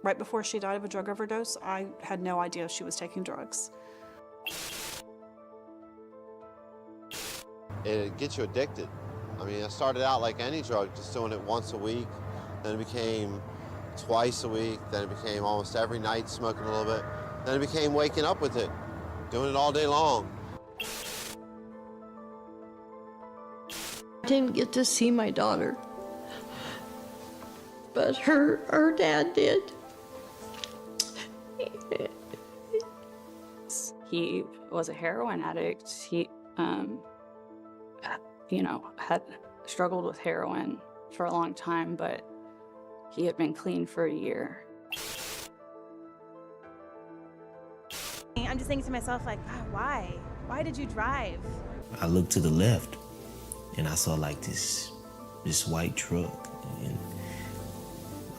Right before she died of a drug overdose, I had no idea she was taking drugs. It gets you addicted. I mean, I started out like any drug, just doing it once a week. Then it became twice a week. Then it became almost every night, smoking a little bit. Then it became waking up with it, doing it all day long. I didn't get to see my daughter, but her dad did. He was a heroin addict. He, had struggled with heroin for a long time, but he had been clean for a year. I'm just thinking to myself, like, God, why? Why did you drive? I looked to the left, and I saw like this white truck, and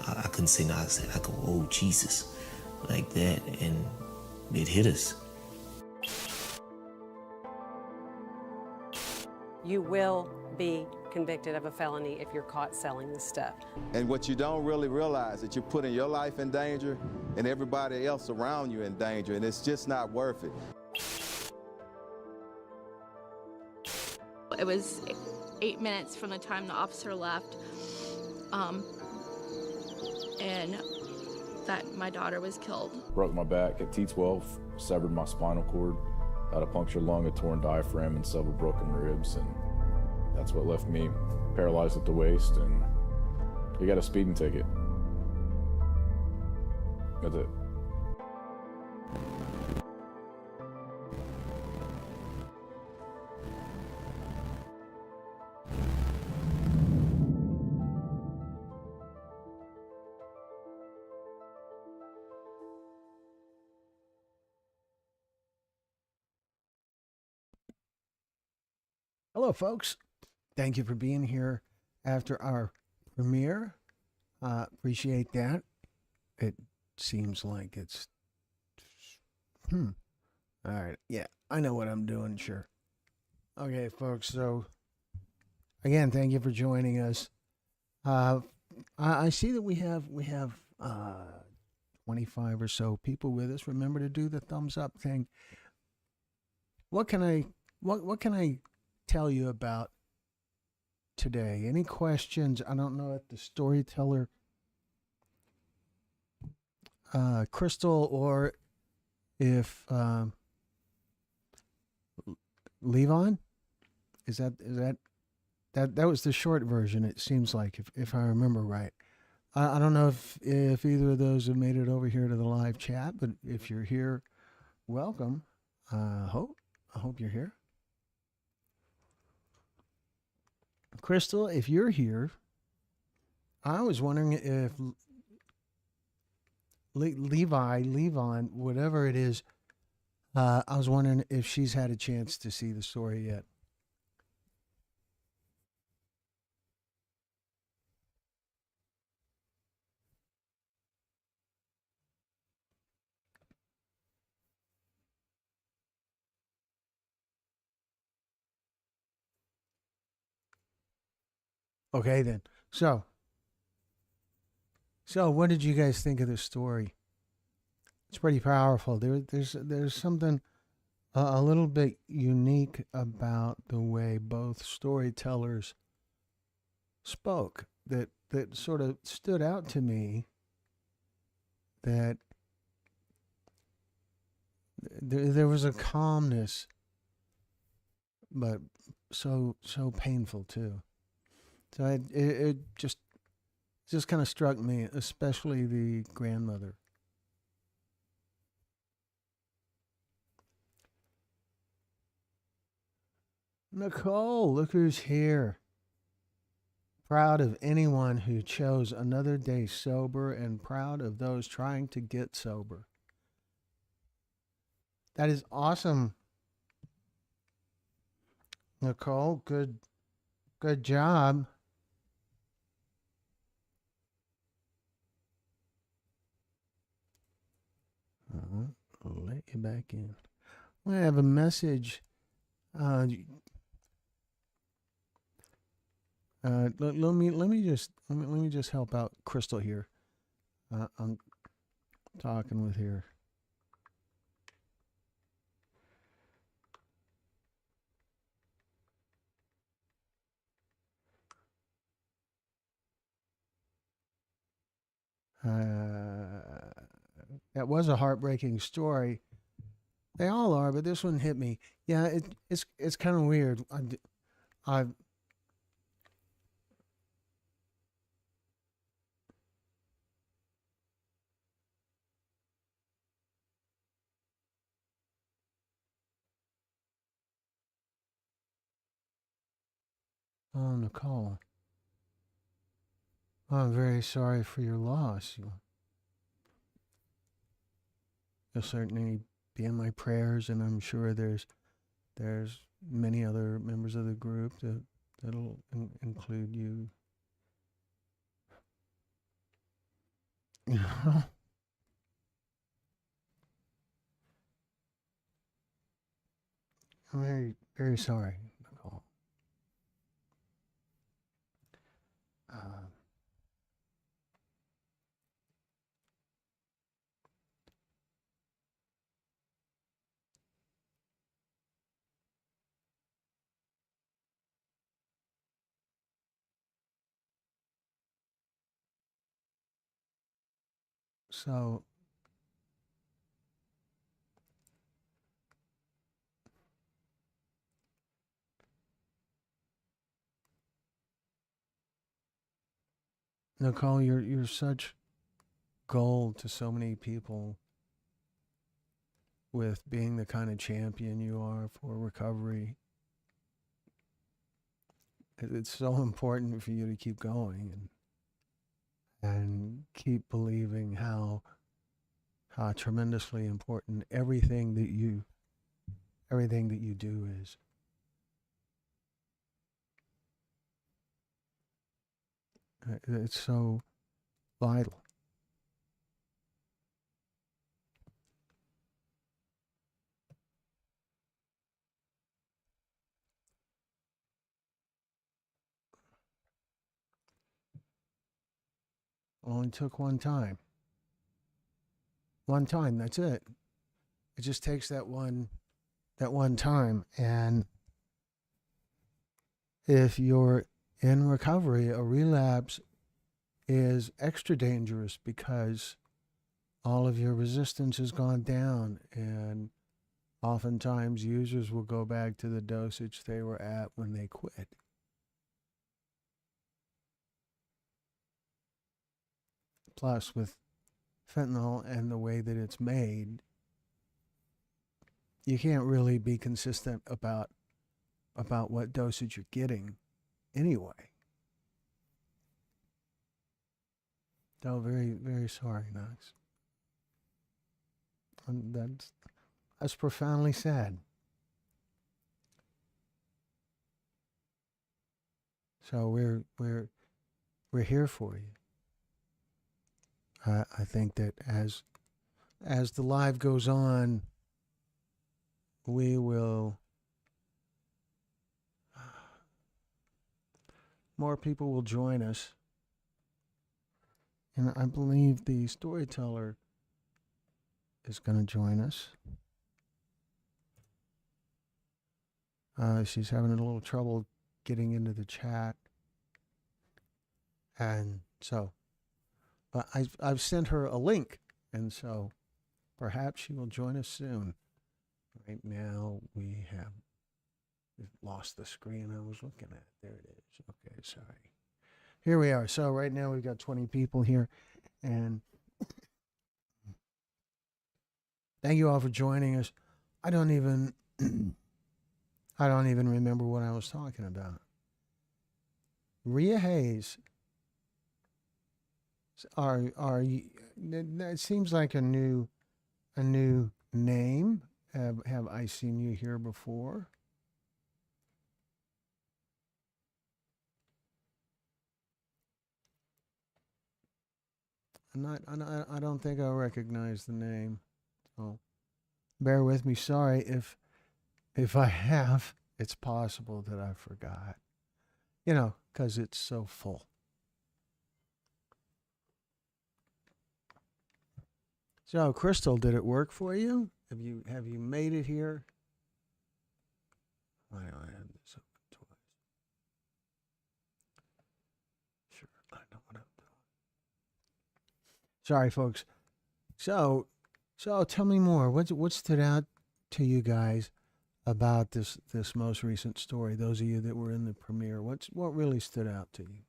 I couldn't say no. I said, I go, oh Jesus, like that, and it hit us. You will be convicted of a felony if you're caught selling this stuff. And what you don't really realize is you're putting your life in danger and everybody else around you in danger, and it's just not worth it. It was 8 minutes from the time the officer left, and that my daughter was killed. Broke my back at T12, severed my spinal cord, had a punctured lung, a torn diaphragm, and several broken ribs, and that's what left me paralyzed at the waist, and you got a speeding ticket. That's it. Hello, folks. Thank you for being here after our premiere. Appreciate that. It seems like it's... All right. Yeah, I know what I'm doing, sure. Okay, folks. So, again, thank you for joining us. I see that we have 25 or so people with us. Remember to do the thumbs up thing. What can I tell you about today? Any questions? I don't know if the Storyteller Crystal or if Levon, is that was the short version, it seems like, if I remember right. I don't know if either of those have made it over here to the live chat, but if you're here, welcome. I hope you're here. Crystal, if you're here, I was wondering if Levon, whatever it is, I was wondering if she's had a chance to see the story yet. Okay, then. So what did you guys think of this story? It's pretty powerful. There's something a little bit unique about the way both storytellers spoke that sort of stood out to me, that there was a calmness, but so painful too. So it just kind of struck me, especially the grandmother. Nicole, look who's here. Proud of anyone who chose another day sober, and proud of those trying to get sober. That is awesome. Nicole, good job. I'll let you back in. I have a message. Let me just help out Crystal here. talking with here. That was a heartbreaking story. They all are, but this one hit me. Yeah, it's kind of weird. I've Oh, Nicole. I'm very sorry for your loss. You'll certainly be in my prayers, and I'm sure there's many other members of the group that'll include you. You know, I'm very, very sorry, Nicole. Uh, so, Nicole, you're such gold to so many people with being the kind of champion you are for recovery. It's so important for you to keep going and keep believing how tremendously important everything that you do is. It's so vital. Only took one time. One time, that's it. It just takes that one time. And if you're in recovery, a relapse is extra dangerous because all of your resistance has gone down, and oftentimes users will go back to the dosage they were at when they quit. Plus, with fentanyl and the way that it's made, you can't really be consistent about what dosage you're getting anyway. So very, very sorry, Knox. And that's profoundly sad. So we're here for you. I think that as the live goes on, we will more people will join us. And I believe the Storyteller is going to join us. She's having a little trouble getting into the chat. And so I've sent her a link, and so perhaps she will join us soon. Right now we've lost the screen I was looking at. There it is. Okay, sorry. Here we are. So right now we've got 20 people here, and thank you all for joining us. I don't even remember what I was talking about. Rhea Hayes. It seems like a new name. Have I seen you here before? I don't think I recognize the name. So bear with me. Sorry if I have. It's possible that I forgot. You know, because it's so full. So, Crystal, did it work for you? Have you made it here? Why do I have this open twice? Sure, I know what I'm doing. Sorry, folks. So tell me more. What stood out to you guys about this most recent story? Those of you that were in the premiere, what really stood out to you?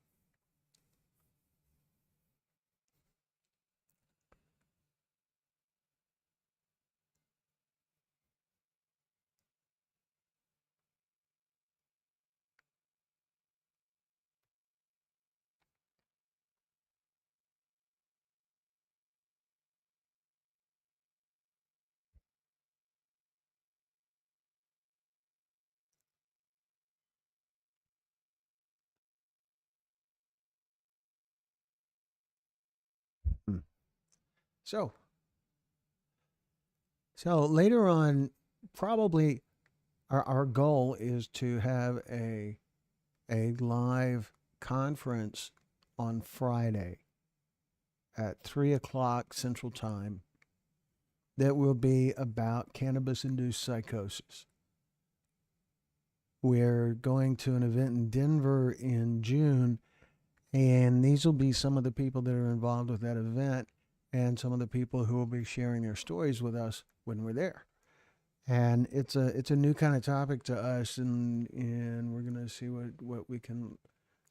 Hmm. So later on, probably our goal is to have a live conference on Friday at 3 o'clock Central Time that will be about cannabis-induced psychosis. We're going to an event in Denver in June, and these will be some of the people that are involved with that event and some of the people who will be sharing their stories with us when we're there. And it's a new kind of topic to us, and we're going to see what we can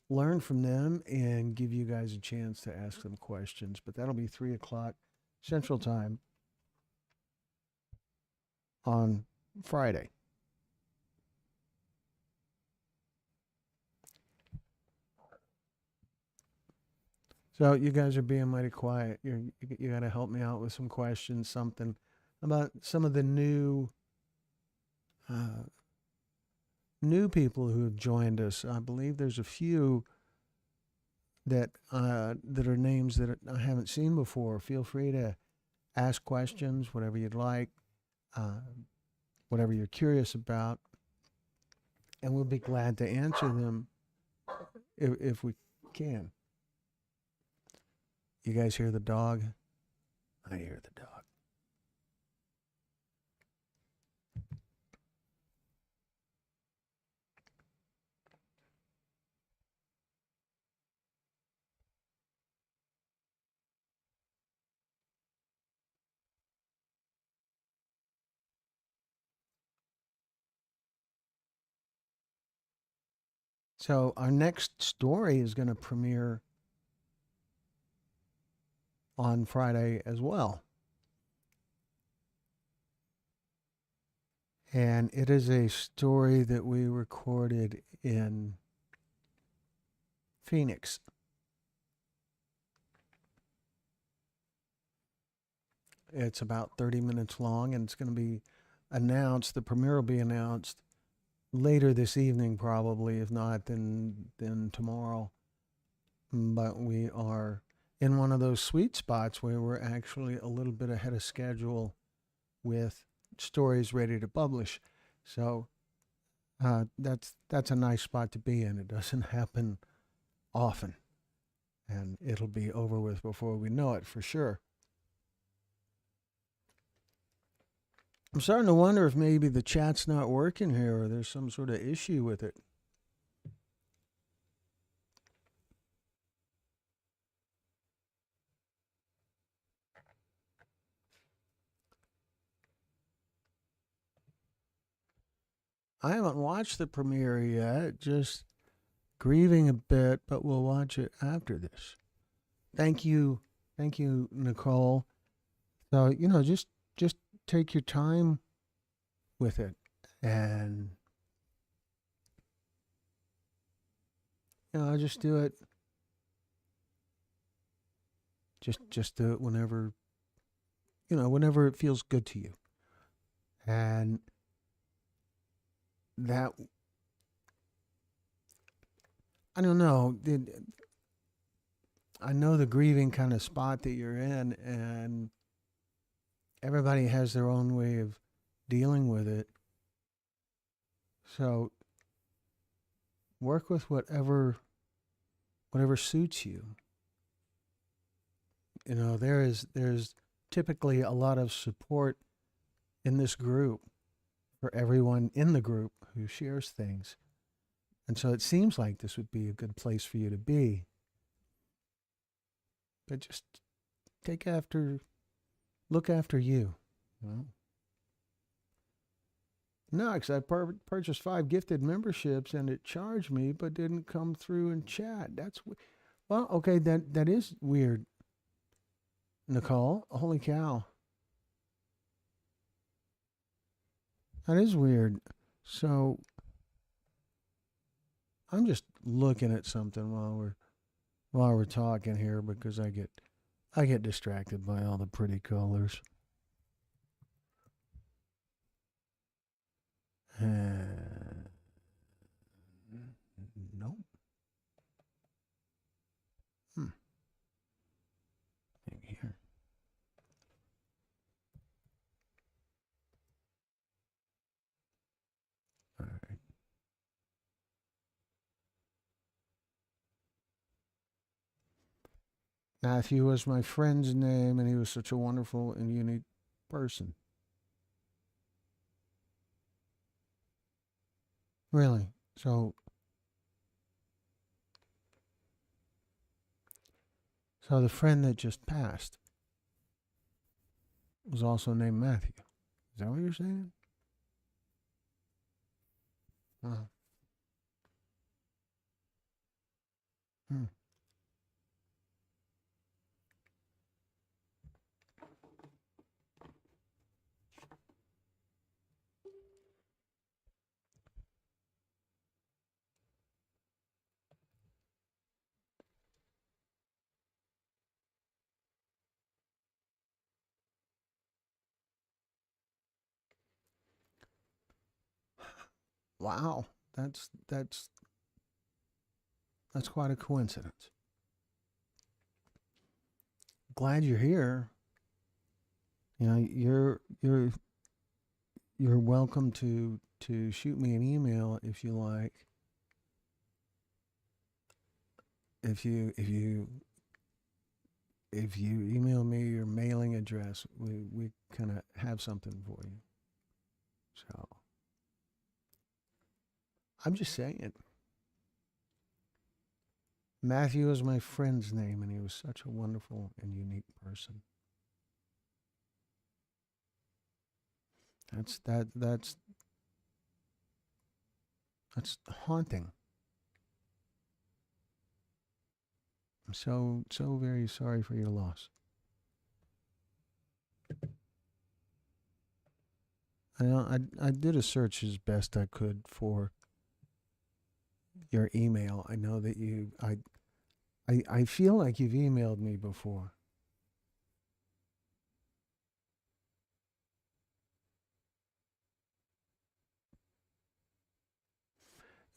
learn from them and give you guys a chance to ask them questions. But that'll be 3 o'clock Central Time on Friday. So you guys are being mighty quiet. You got to help me out with some questions, something about some of the new people who have joined us. I believe there's a few that are names that I haven't seen before. Feel free to ask questions, whatever you'd like, whatever you're curious about, and we'll be glad to answer them if we can. You guys hear the dog? I hear the dog. So our next story is going to premiere on Friday as well. And it is a story that we recorded in Phoenix. It's about 30 minutes long, and it's going to be announced. The premiere will be announced later this evening, probably. If not, then tomorrow. But we are in one of those sweet spots where we're actually a little bit ahead of schedule with stories ready to publish. So that's a nice spot to be in. It doesn't happen often, and it'll be over with before we know it, for sure. I'm starting to wonder if maybe the chat's not working here, or there's some sort of issue with it. I haven't watched the premiere yet, just grieving a bit, but we'll watch it after this. Thank you, Nicole. So, just take your time with it, and just do it. Just do it whenever it feels good to you. And that, I don't know, I know the grieving kind of spot that you're in, and everybody has their own way of dealing with it. So work with whatever suits you. There's typically a lot of support in this group for everyone in the group who shares things. And so it seems like this would be a good place for you to be. But just look after you. You know? No, because I purchased 5 gifted memberships and it charged me, but didn't come through in chat. Well, okay, that is weird, Nicole. Holy cow. That is weird. So I'm just looking at something while we're talking here because I get distracted by all the pretty colors. Nope. Here. All right. Matthew was my friend's name, and he was such a wonderful and unique person. Really? So the friend that just passed was also named Matthew. Is that what you're saying? Oh. Hmm. Wow, that's quite a coincidence. Glad you're here. You know, you're welcome to shoot me an email if you like. If you email me your mailing address, we kind of have something for you. So I'm just saying. Matthew is my friend's name, and he was such a wonderful and unique person. That's haunting. I'm so very sorry for your loss. I did a search as best I could for your email. I know that I feel like you've emailed me before.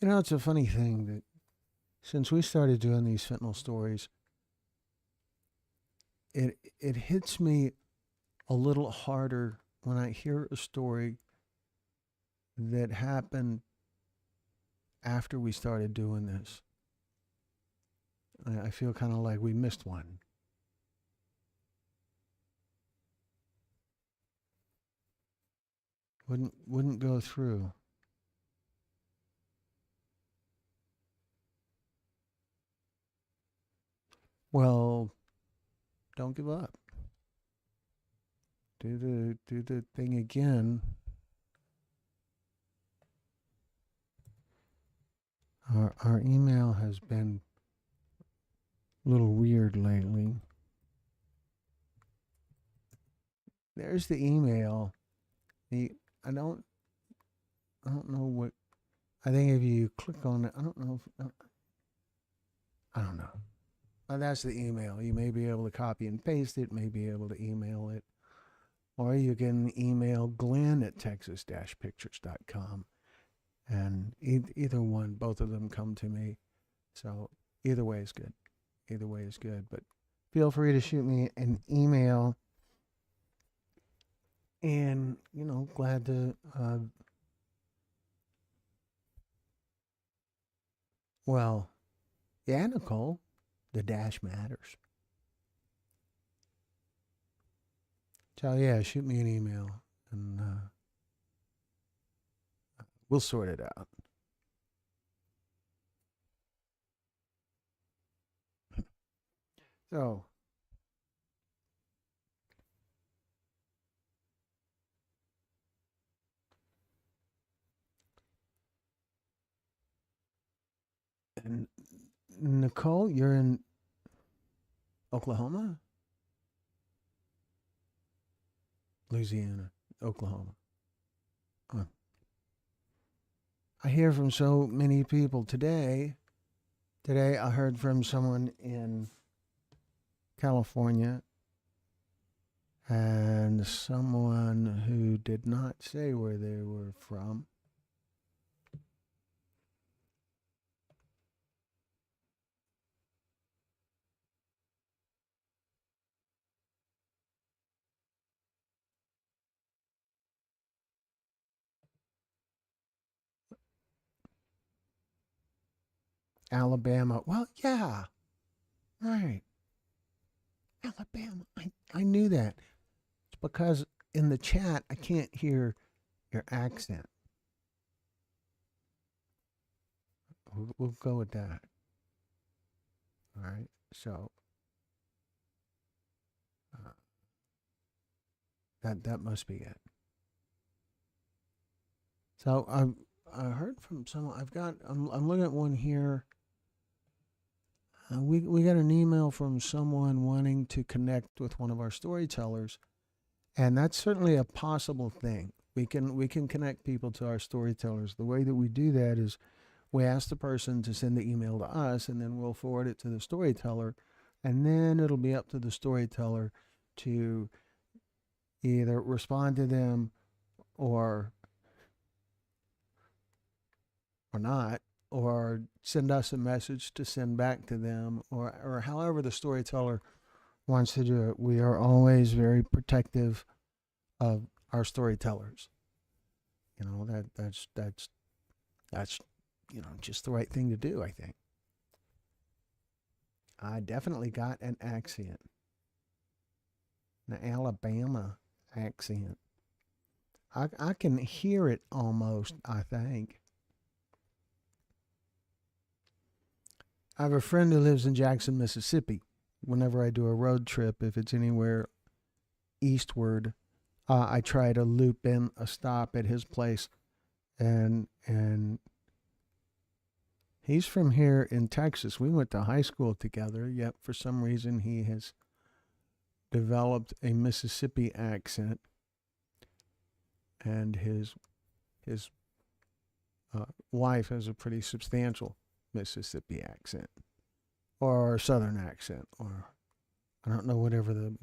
You know, it's a funny thing that since we started doing these fentanyl stories, it hits me a little harder when I hear a story that happened after we started doing this. I feel kind of like we missed one. Wouldn't go through. Well, don't give up. Do the thing again. Our email has been a little weird lately. There's the email. I don't know what. I think if you click on it, I don't know. I don't know. But that's the email. You may be able to copy and paste it. May be able to email it, or you can email Glenn at texas-pictures.com. And either one, both of them come to me. So either way is good. Either way is good. But feel free to shoot me an email. And, you know, glad to, well, yeah, Nicole, the dash matters. So yeah, shoot me an email and we'll sort it out. So and Nicole, you're in Oklahoma? Louisiana, Oklahoma. Huh. I hear from so many people today. Today I heard from someone in California and someone who did not say where they were from. Alabama. Well, yeah. Right. Alabama. I knew that. It's because in the chat I can't hear your accent. We'll go with that. All right. So that must be it. So I heard from someone. I'm looking at one here. We got an email from someone wanting to connect with one of our storytellers, and that's certainly a possible thing. We can connect people to our storytellers. The way that we do that is we ask the person to send the email to us, and then we'll forward it to the storyteller, and then it'll be up to the storyteller to either respond to them or not, or send us a message to send back to them, or however the storyteller wants to do it. We are always very protective of our storytellers. You know, that's just the right thing to do, I think. I definitely got an accent. An Alabama accent. I can hear it almost, I think. I have a friend who lives in Jackson, Mississippi. Whenever I do a road trip, if it's anywhere eastward, I try to loop in a stop at his place, and he's from here in Texas. We went to high school together, yet for some reason he has developed a Mississippi accent, and his wife has a pretty substantial Mississippi accent or Southern accent, or I don't know, whatever the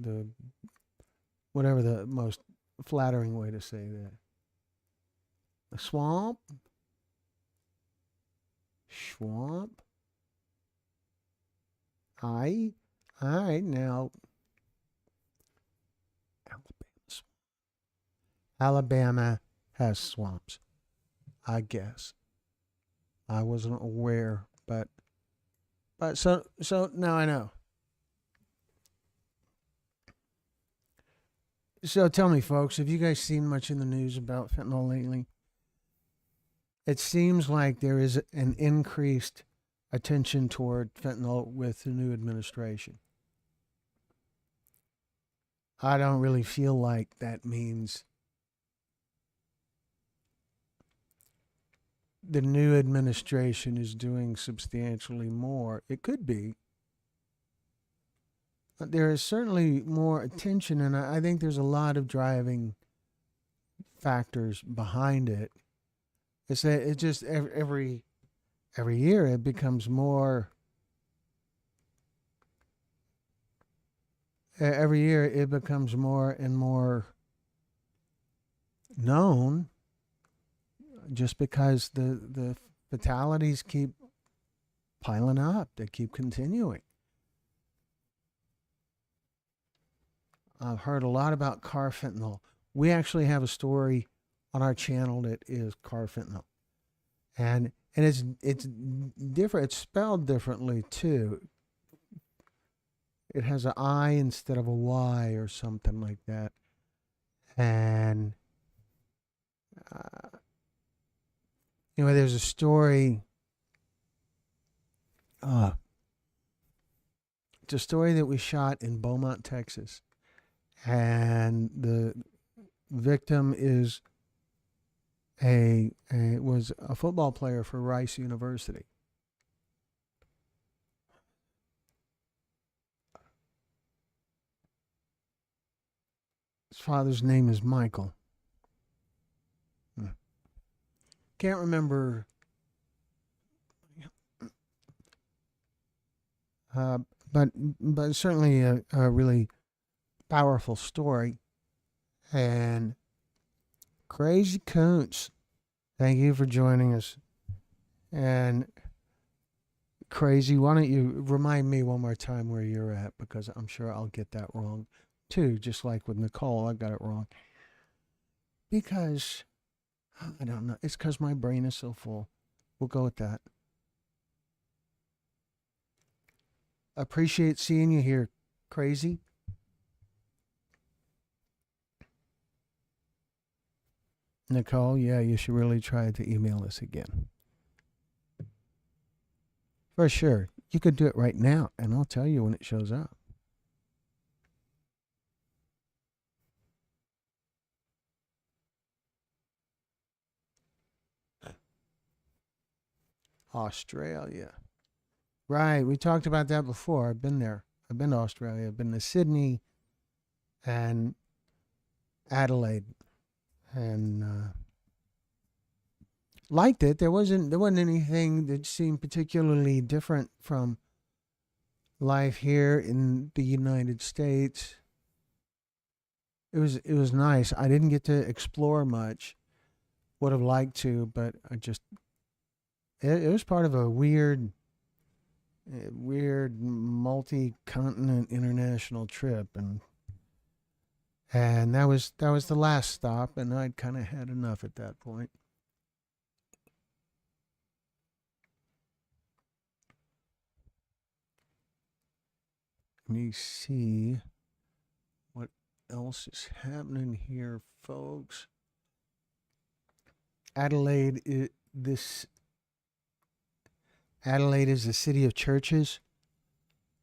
most flattering way to say that. The swamp. All right, now Alabama has swamps, I guess. I wasn't aware, but so now I know. So tell me, folks, have you guys seen much in the news about fentanyl lately? It seems like there is an increased attention toward fentanyl with the new administration. I don't really feel like that means the new administration is doing substantially more. It could be. But there is certainly more attention, and I think there's a lot of driving factors behind it. It's that it just every year it becomes more. Every year it becomes more and more known, just because the fatalities keep piling up. They keep continuing. I've heard a lot about carfentanyl. We actually have a story on our channel that is carfentanyl, and it's different. It's spelled differently too. It has an I instead of a Y or something like that. And anyway, there's a story. It's a story that was shot in Beaumont, Texas, and the victim was a football player for Rice University. His father's name is Michael. Can't remember. But certainly a really powerful story. And Crazy Coons, thank you for joining us. And Crazy, why don't you remind me one more time where you're at, because I'm sure I'll get that wrong too, just like with Nicole, I got it wrong. Because, I don't know, it's because my brain is so full. We'll go with that. Appreciate seeing you here, Crazy. Nicole, yeah, you should really try to email us again. For sure. You could do it right now, and I'll tell you when it shows up. Australia. Right, we talked about that before. I've been there. I've been to Australia. I've been to Sydney and Adelaide, and liked it. There wasn't anything that seemed particularly different from life here in the United States. It was nice. I didn't get to explore much. Would have liked to, but it was part of a weird multi-continent international trip, and that was the last stop, and I'd kind of had enough at that point. Let me see what else is happening here, folks. Adelaide is the city of churches.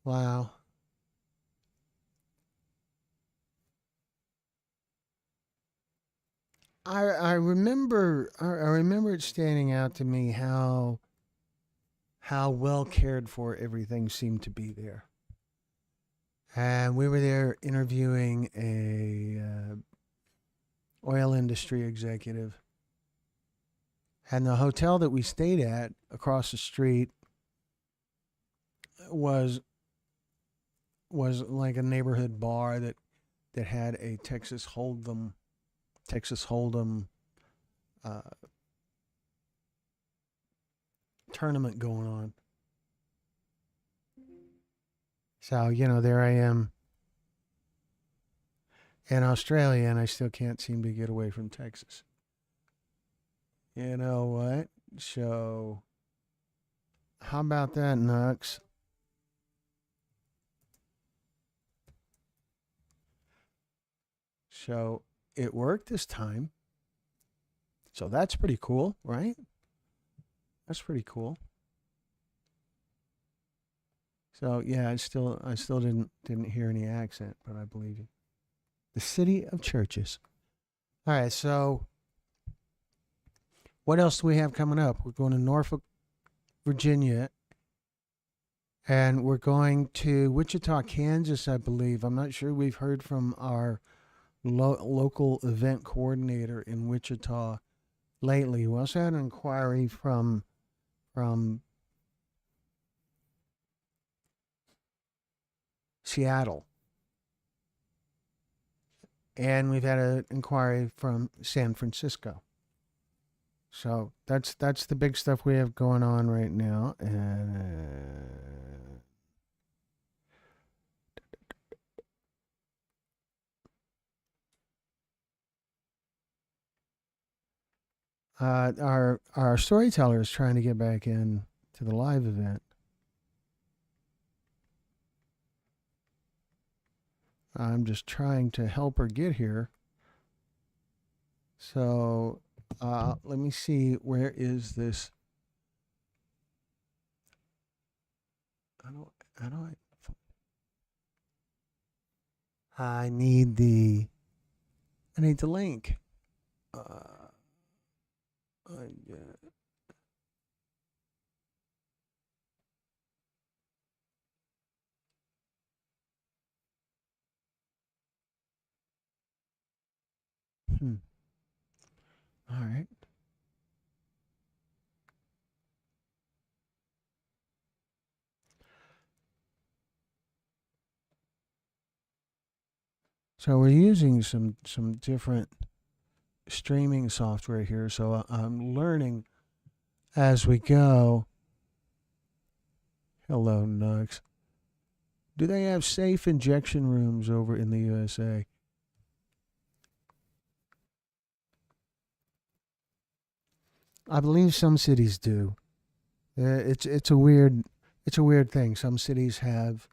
Wow. I remember it standing out to me how well cared for everything seemed to be there. And we were there interviewing a oil industry executive. And the hotel that we stayed at across the street was like a neighborhood bar that had a Texas Hold'em tournament going on. So, there I am in Australia, and I still can't seem to get away from Texas. You know what? So, how about that, Nux? So, it worked this time. So, that's pretty cool, right? That's pretty cool. So, yeah, I still didn't hear any accent, but I believe you. The city of churches. All right, so what else do we have coming up? We're going to Norfolk, Virginia, and we're going to Wichita, Kansas, I believe. I'm not sure we've heard from our local event coordinator in Wichita lately. We also had an inquiry from Seattle. And we've had an inquiry from San Francisco. So that's the big stuff we have going on right now. And our storyteller is trying to get back in to the live event. I'm just trying to help her get here. So let me see. Where is this? How do I need the link. Yeah. All right. So we're using some different streaming software here. So I'm learning as we go. Hello, Nux. Do they have safe injection rooms over in the USA? I believe some cities do. It's a weird thing. Some cities have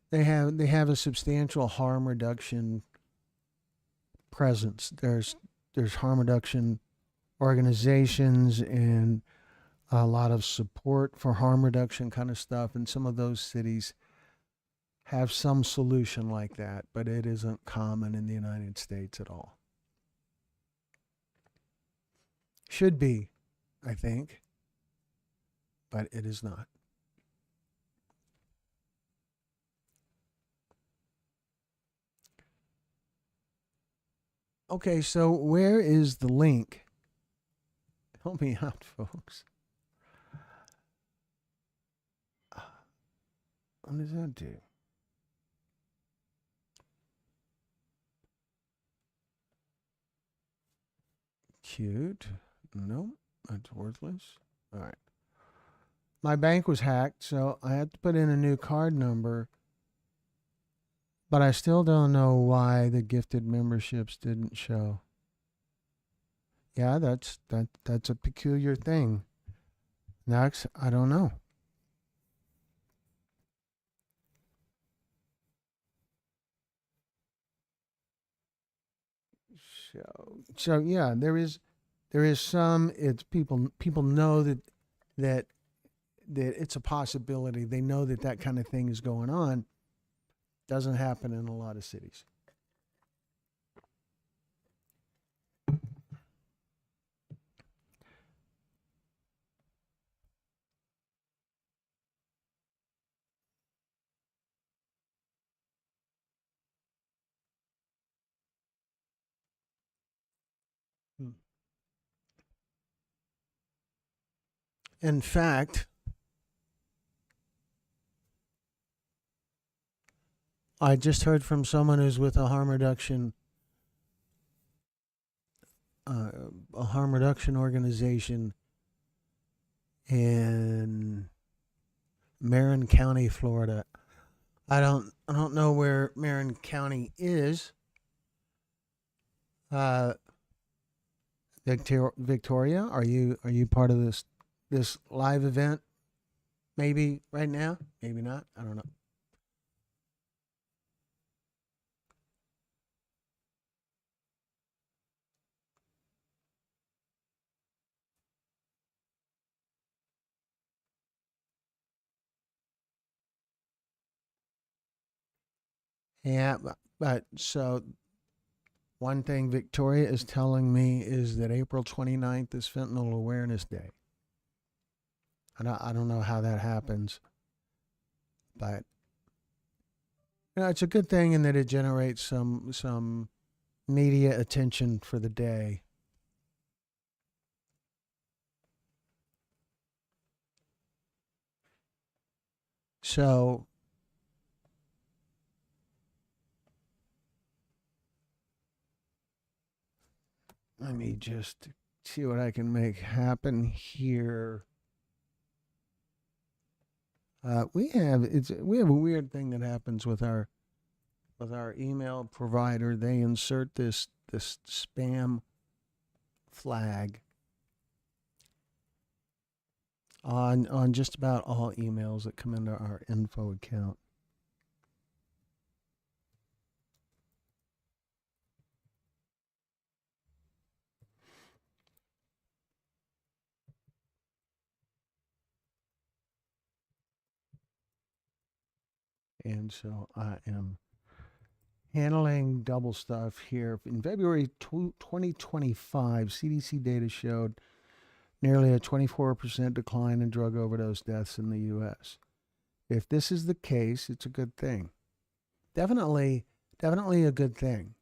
they have a substantial harm reduction presence. There's harm reduction organizations and a lot of support for harm reduction kind of stuff, and some of those cities have some solution like that, but it isn't common in the United States at all. Should be, I think, but it is not. Okay, so where is the link? Help me out, folks. What does that do? Cute. No, that's worthless. All right. My bank was hacked, so I had to put in a new card number. But I still don't know why the gifted memberships didn't show. Yeah, that's a peculiar thing. Next, I don't know. So yeah, there is some. It's people know that it's a possibility. They know that kind of thing is going on. Doesn't happen in a lot of cities. In fact, I just heard from someone who's with a harm reduction organization in Marin County, Florida. I don't know where Marin County is. Victoria, are you part of this live event? Maybe right now, maybe not. I don't know. Yeah, but so one thing Victoria is telling me is that April 29th is Fentanyl Awareness Day. I don't know how that happens, but it's a good thing in that it generates some media attention for the day. So let me just see what I can make happen here. We have a weird thing that happens with our email provider. They insert this spam flag on just about all emails that come into our info account. and so I am handling double stuff here. In February 2025, CDC data showed nearly a 24% decline in drug overdose deaths in the U.S. If this is the case, it's a good thing. Definitely a good thing.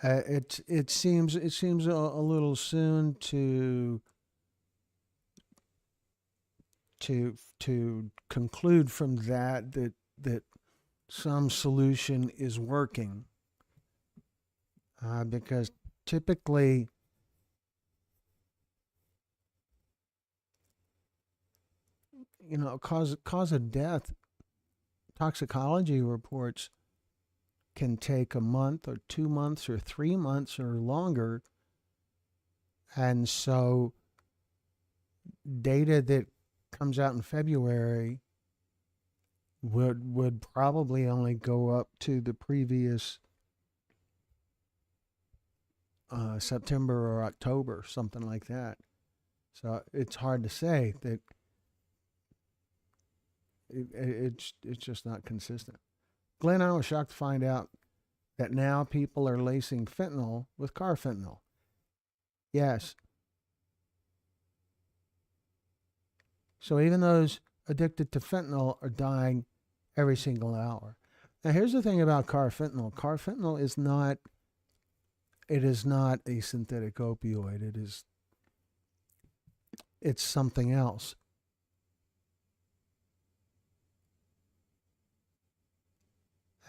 It seems a little soon to conclude from that some solution is working, because typically cause of death toxicology reports can take a month or 2 months or 3 months or longer. And so data that comes out in February would probably only go up to the previous September or October, something like that. So it's hard to say that it's just not consistent. Glenn, I was shocked to find out that now people are lacing fentanyl with carfentanil. Yes. So even those addicted to fentanyl are dying every single hour. Now here's the thing about carfentanil. Carfentanil is not a synthetic opioid. It's something else.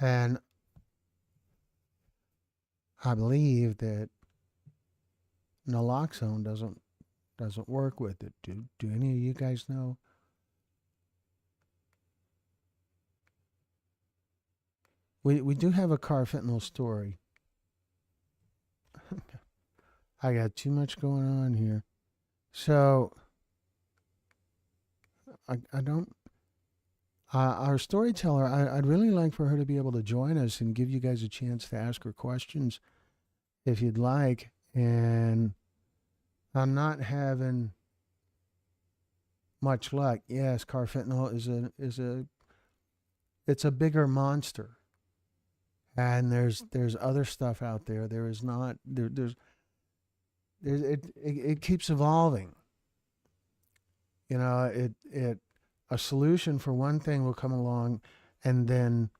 And I believe that naloxone doesn't work with it. Do any of you guys know? We do have a carfentanil story. I got too much going on here. So I don't. Our storyteller, I'd really like for her to be able to join us and give you guys a chance to ask her questions if you'd like. And I'm not having much luck. Yes, carfentanil it's a bigger monster. And there's other stuff out there. There is not it keeps evolving. A solution for one thing will come along, and then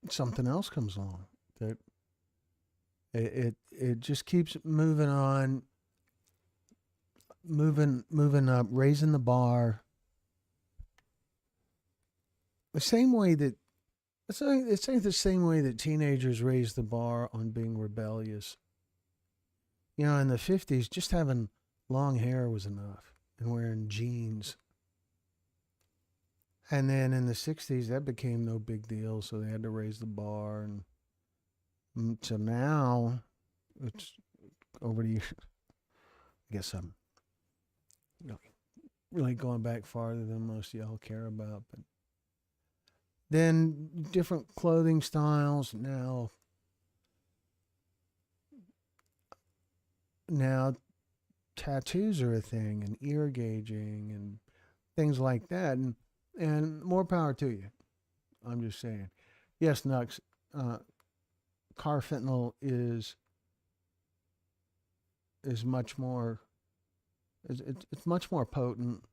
something else comes along. That it just keeps moving on, moving up, raising the bar. The same way that it's like the same way that teenagers raise the bar on being rebellious. In the 50s, just having long hair was enough, and wearing jeans. And then in the 60s, that became no big deal, so they had to raise the bar. And so now, it's over the years. I guess I'm really going back farther than most of y'all care about. But then different clothing styles now tattoos are a thing, and ear gauging and things like that, and more power to you. I'm just saying. Yes, Nux, carfentanil is much more. It's much more potent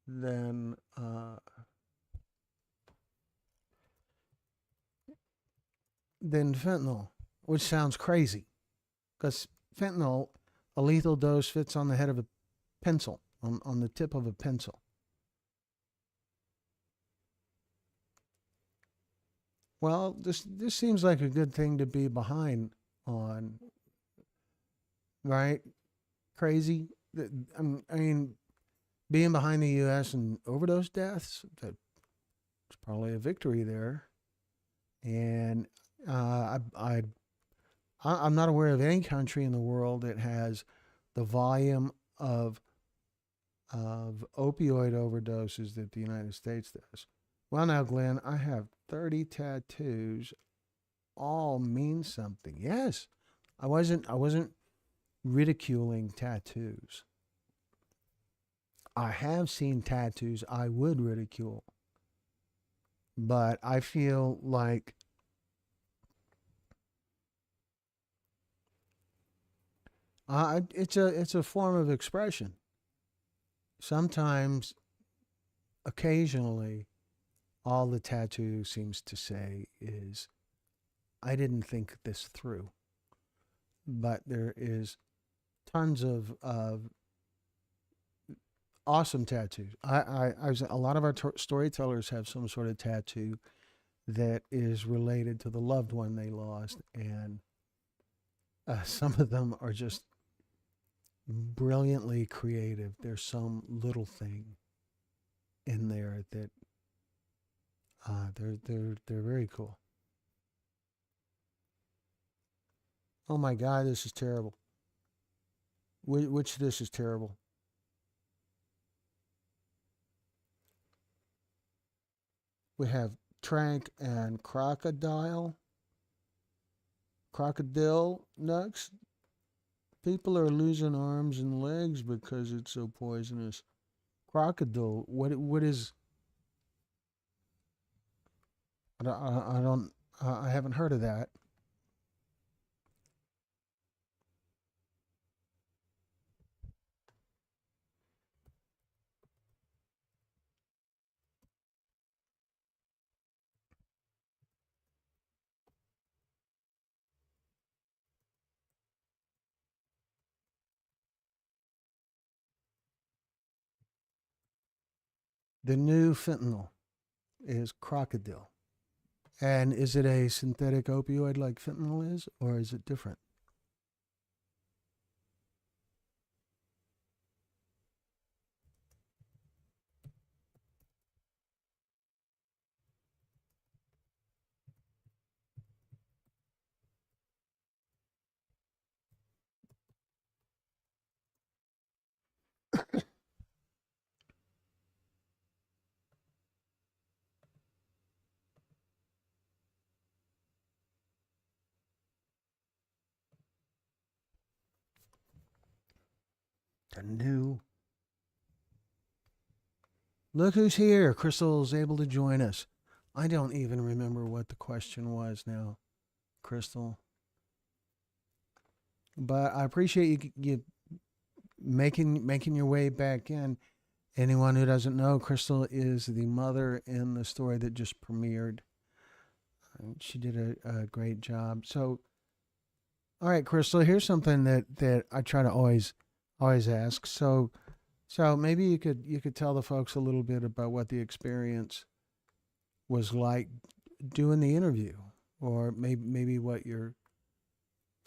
than fentanyl, which sounds crazy, because fentanyl, a lethal dose fits on the head of a pencil, on the tip of a pencil. Well, this seems like a good thing to be behind on, right? Crazy. I mean, being behind the U.S. in overdose deaths, that's probably a victory there. And I'm not aware of any country in the world that has the volume of opioid overdoses that the United States does. Well, now, Glenn, I have 30 tattoos all mean something. Yes, I wasn't ridiculing tattoos. I have seen tattoos I would ridicule, but I feel like it's a form of expression. Sometimes, occasionally, all the tattoo seems to say is, "I didn't think this through." But there is tons of awesome tattoos. A lot of our storytellers have some sort of tattoo that is related to the loved one they lost, and some of them are just brilliantly creative. There's some little thing in there that they're very cool. Oh my God, this is terrible. Which this is terrible. We have Trank and Crocodile. Crocodile next. People are losing arms and legs because it's so poisonous. Crocodile. What is? I haven't heard of that. The new fentanyl is crocodile. And is it a synthetic opioid like fentanyl is, or is it different? The new. Look who's here. Crystal's able to join us. I don't even remember what the question was now, Crystal. But I appreciate you making your way back in. Anyone who doesn't know, Crystal is the mother in the story that just premiered. She did a great job. So, all right, Crystal, here's something that I try to always ask. So maybe you could tell the folks a little bit about what the experience was like doing the interview, or maybe what your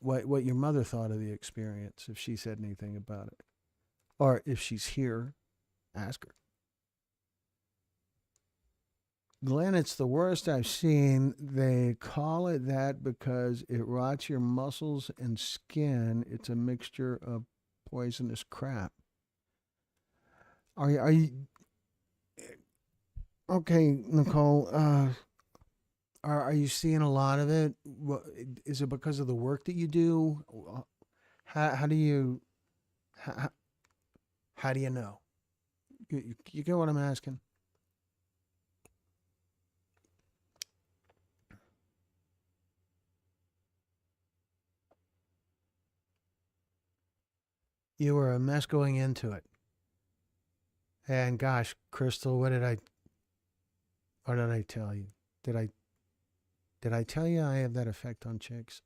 mother thought of the experience, if she said anything about it, or if she's here, ask her. Glenn, it's the worst I've seen. They call it that because it rots your muscles and skin. It's a mixture of poisonous crap. Are you okay, Nicole? Are you seeing a lot of it? Is it because of the work that you do? How do you how do you know? You get what I'm asking? You were a mess going into it. And gosh, Crystal, what did I tell you? Did I tell you I have that effect on chicks?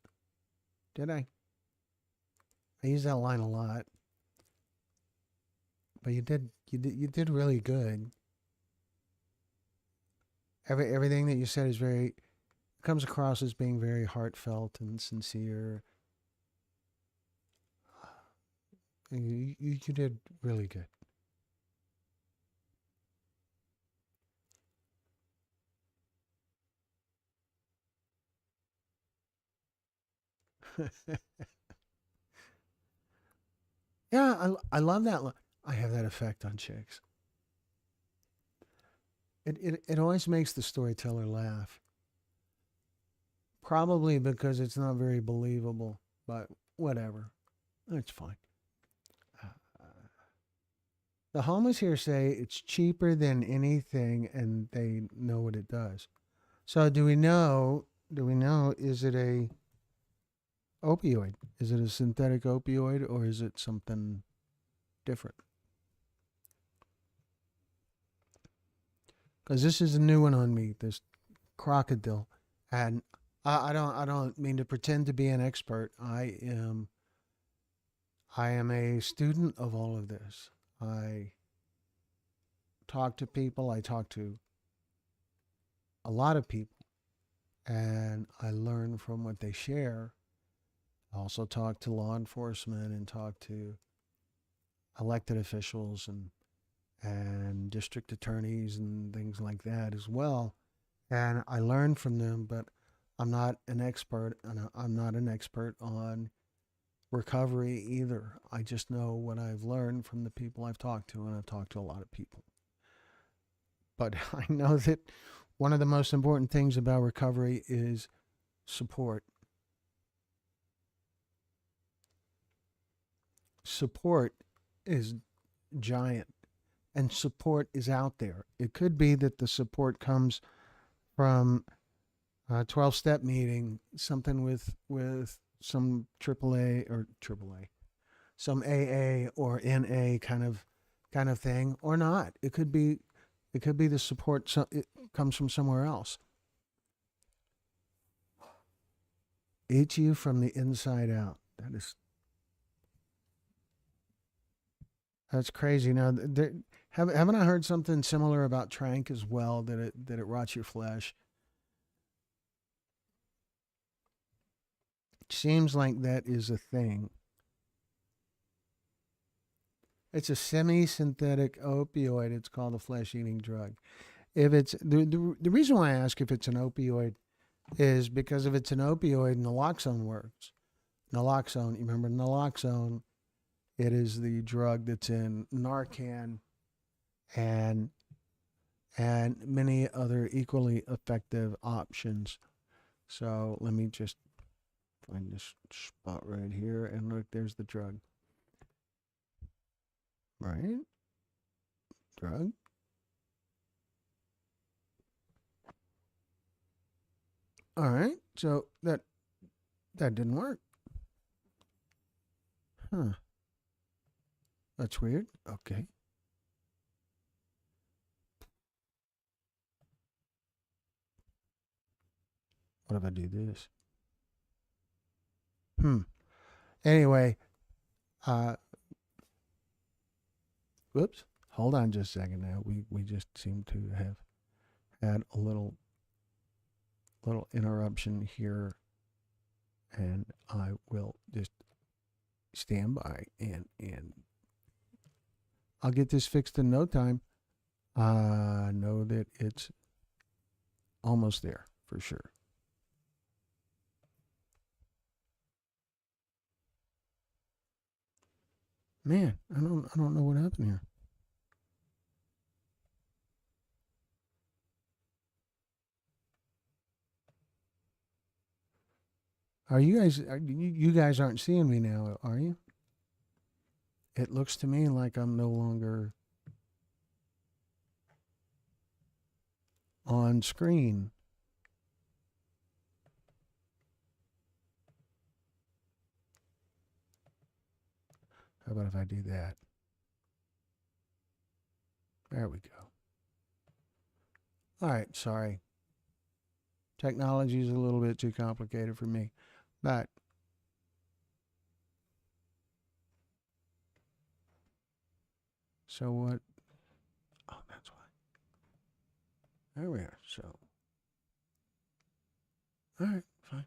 Did I? I use that line a lot. But you did really good. Everything that you said is comes across as being very heartfelt and sincere. You did really good. Yeah, I love that. I have that effect on chicks. It always makes the storyteller laugh. Probably because it's not very believable, but whatever. It's fine. The homeless here say it's cheaper than anything and they know what it does. So do we know, is it a opioid? Is it a synthetic opioid or is it something different? Because this is a new one on me, this crocodile. And I don't mean to pretend to be an expert. I am a student of all of this. I talk to people. I talk to a lot of people, and I learn from what they share. I also talk to law enforcement and talk to elected officials and district attorneys and things like that as well. And I learn from them, but I'm not an expert, and I'm not an expert on recovery either. I just know what I've learned from the people I've talked to, and I've talked to a lot of people. But I know that one of the most important things about recovery is support. Support is giant, and support is out there. It could be that the support comes from a 12-step meeting, something with some AAA, some AA or NA kind of thing, or not. It could be the support. It comes from somewhere else. Eat you from the inside out. That's crazy. Now, haven't I heard something similar about Trank as well? That it rots your flesh. Seems like that is a thing. It's a semi-synthetic opioid. It's called a flesh-eating drug. If it's the reason why I ask if it's an opioid is because if it's an opioid, naloxone works. Naloxone, you remember naloxone? It is the drug that's in Narcan and many other equally effective options. So let me just find this spot right here, and look, there's the drug. Right? Drug. All right. So that didn't work. Huh. That's weird. Okay. What if I do this? Anyway, whoops. Hold on just a second now. We just seem to have had a little interruption here, and I will just stand by and I'll get this fixed in no time. I know that it's almost there for sure. Man, I don't know what happened here. You guys aren't seeing me now, are you? It looks to me like I'm no longer on screen. How about if I do that? There we go. All right, sorry. Technology is a little bit too complicated for me, but so what? Oh, that's why. There we are. So, all right, fine.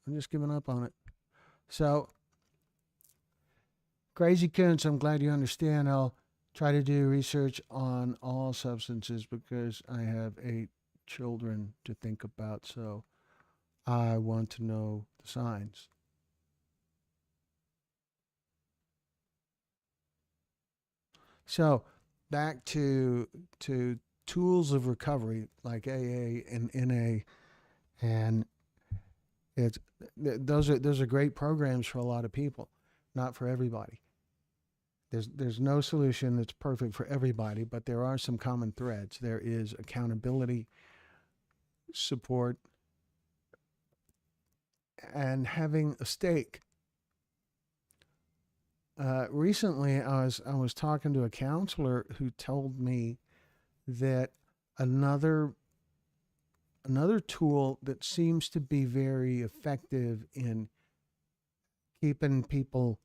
I'm just giving up on it. So, Crazy Coons, I'm glad you understand. I'll try to do research on all substances because I have 8 children to think about. So, I want to know the signs. So, back to tools of recovery like AA and NA And those are great programs for a lot of people, not for everybody. There's no solution that's perfect for everybody, but there are some common threads. There is accountability, support, and having a stake. Recently, I was talking to a counselor who told me that another tool that seems to be very effective in keeping people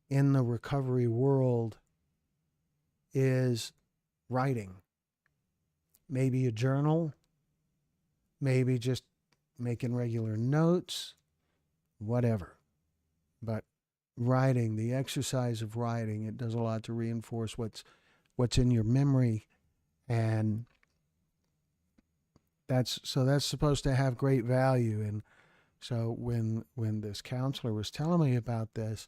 in the recovery world is writing. Maybe a journal, maybe just making regular notes, whatever. But writing, the exercise of writing, it does a lot to reinforce what's in your memory, and that's supposed to have great value. And so when this counselor was telling me about this,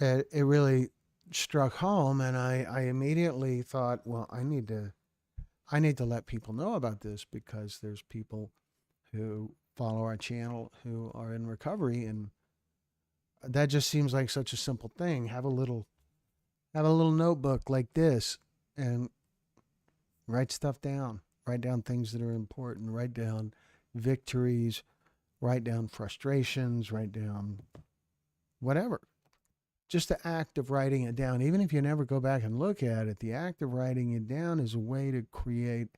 it really struck home, and I immediately thought, well, I need to let people know about this, because there's people who follow our channel who are in recovery, and that just seems like such a simple thing. Have a little notebook like this and write stuff down. Write down things that are important. Write down victories. Write down frustrations. Write down whatever. Just the act of writing it down, even if you never go back and look at it, the act of writing it down is a way to create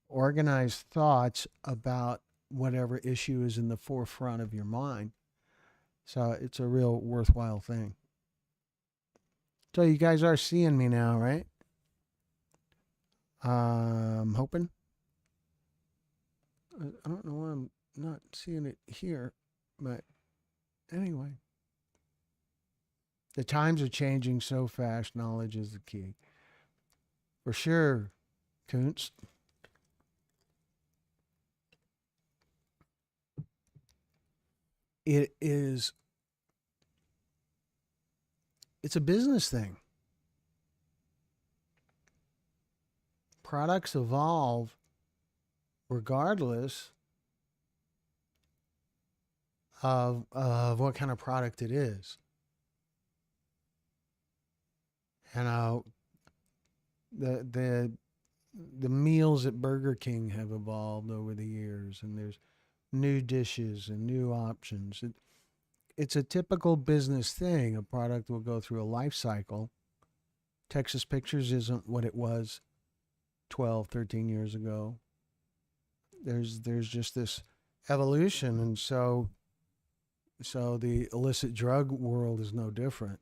organized thoughts about whatever issue is in the forefront of your mind. So it's a real worthwhile thing. So you guys are seeing me now, right? I'm hoping. I don't know why I'm not seeing it here, but anyway. The times are changing so fast, knowledge is the key. For sure, Kuntz. It's a business thing. Products evolve regardless of what kind of product it is. And the meals at Burger King have evolved over the years, and there's new dishes and new options. It's a typical business thing. A product will go through a life cycle. Texas Pictures isn't what it was 12, 13 years ago. There's just this evolution, and so the illicit drug world is no different.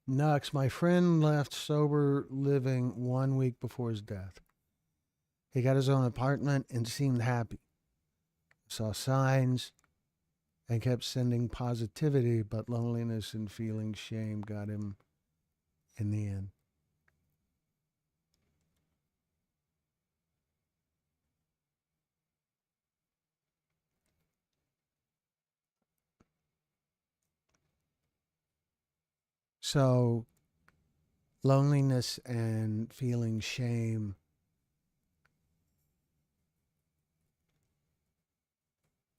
Nux, my friend left sober living 1 week before his death. He got his own apartment and seemed happy. Saw signs and kept sending positivity, but loneliness and feeling shame got him in the end. So loneliness and feeling shame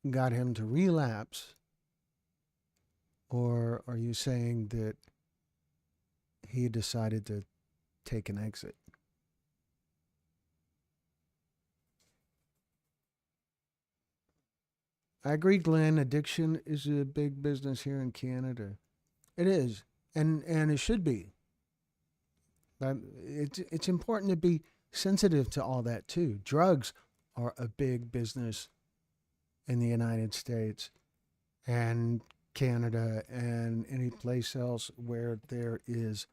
got him to relapse? Or are you saying that he decided to take an exit? I agree, Glenn. Addiction is a big business here in Canada. It is, and it should be. But it's important to be sensitive to all that too. Drugs are a big business in the United States and Canada and any place else where there is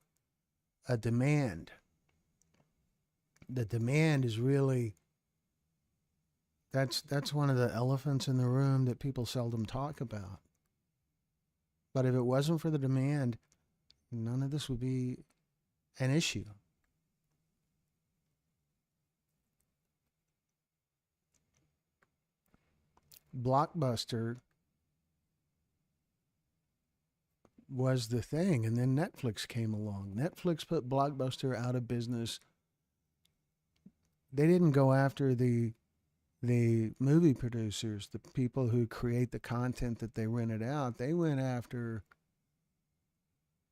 a demand. The demand is really, that's one of the elephants in the room that people seldom talk about. But if it wasn't for the demand, none of this would be an issue. Blockbuster was the thing, and then Netflix came along. Netflix put Blockbuster out of business they didn't go after the movie producers, the people who create the content that they rented out. They went after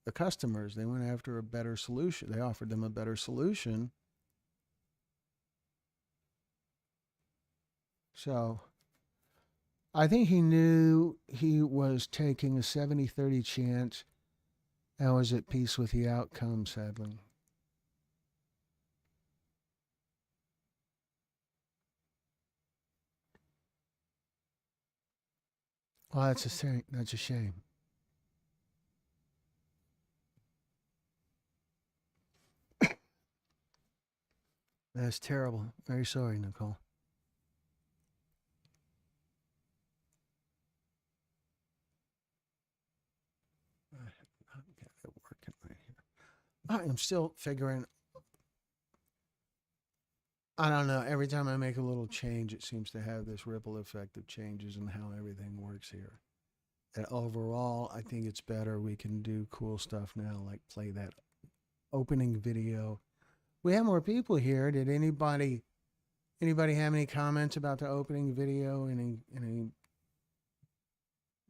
the customers. They went after a better solution. They offered them a better solution. So I think he knew he was taking a 70-30 chance and was at peace with the outcome, sadly. Well, that's a shame. That's a shame. That's terrible. Very sorry, Nicole. I've got it working right here. I am still figuring. I don't know. Every time I make a little change, it seems to have this ripple effect of changes in how everything works here. And overall, I think it's better. We can do cool stuff now, like play that opening video. We have more people here. Did anybody have any comments about the opening video? Any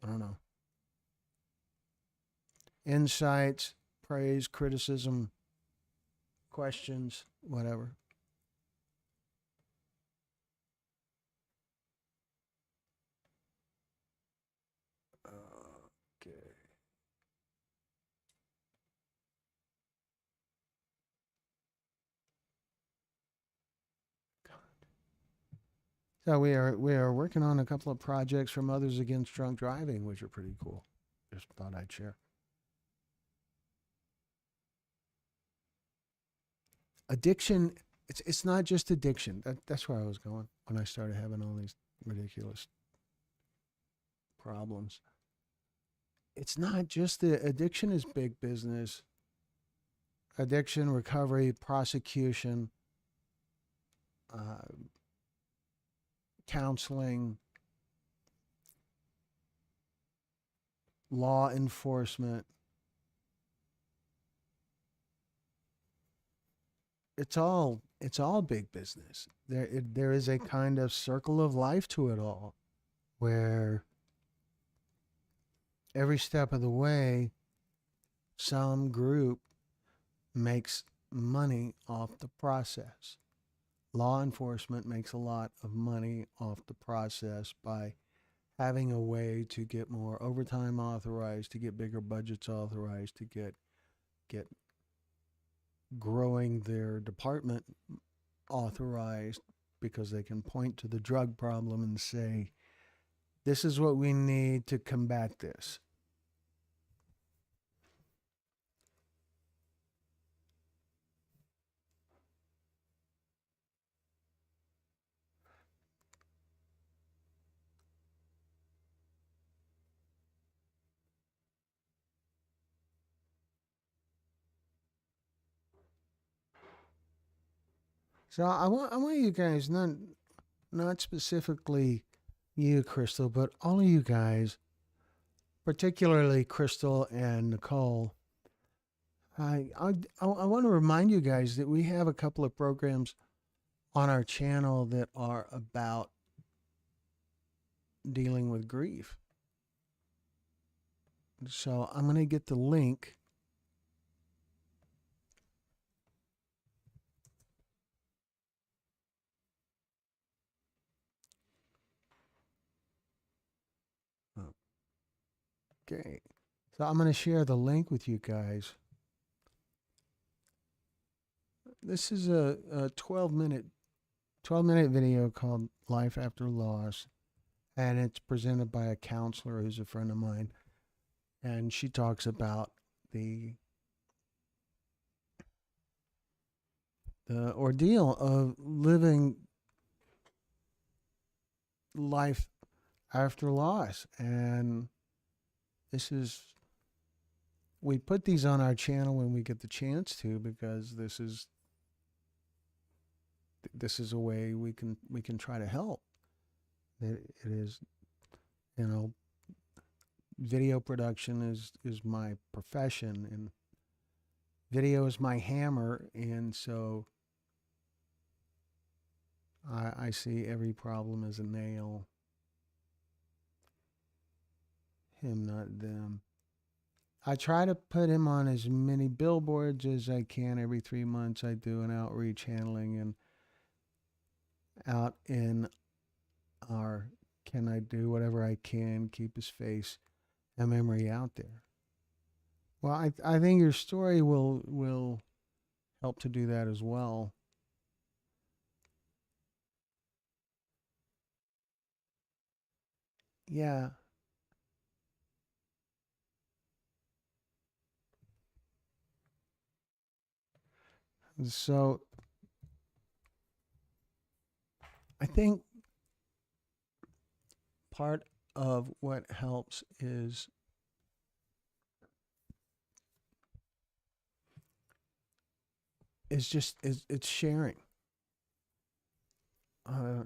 I don't know. Insights, praise, criticism, questions, whatever. Okay. So we are working on a couple of projects from Others Against Drunk Driving, which are pretty cool. Just thought I'd share. Addiction, it's not just addiction. That's where I was going when I started having all these ridiculous problems. It's not just the addiction is big business. Addiction, recovery, prosecution, counseling, law enforcement. It's all big business. There is a kind of circle of life to it all, where every step of the way, some group makes money off the process. Law enforcement makes a lot of money off the process by having a way to get more overtime authorized, to get bigger budgets authorized, to get growing their department authorized, because they can point to the drug problem and say, this is what we need to combat this. So I want you guys, not specifically you, Crystal, but all of you guys, particularly Crystal and Nicole. I want to remind you guys that we have a couple of programs on our channel that are about dealing with grief. So I'm going to get the link. Okay. So I'm going to share the link with you guys. This is a 12-minute video called Life After Loss, and it's presented by a counselor who's a friend of mine, and she talks about the ordeal of living life after loss. And we put these on our channel when we get the chance to, because this is a way we can try to help. It is, video production is my profession, and video is my hammer, and so I see every problem as a nail. Him, not them. I try to put him on as many billboards as I can. Every 3 months, I do an outreach handling and out in our. Can I do whatever I can keep his face and memory out there? Well, I think your story will help to do that as well. Yeah. So I think part of what helps is just it's sharing. A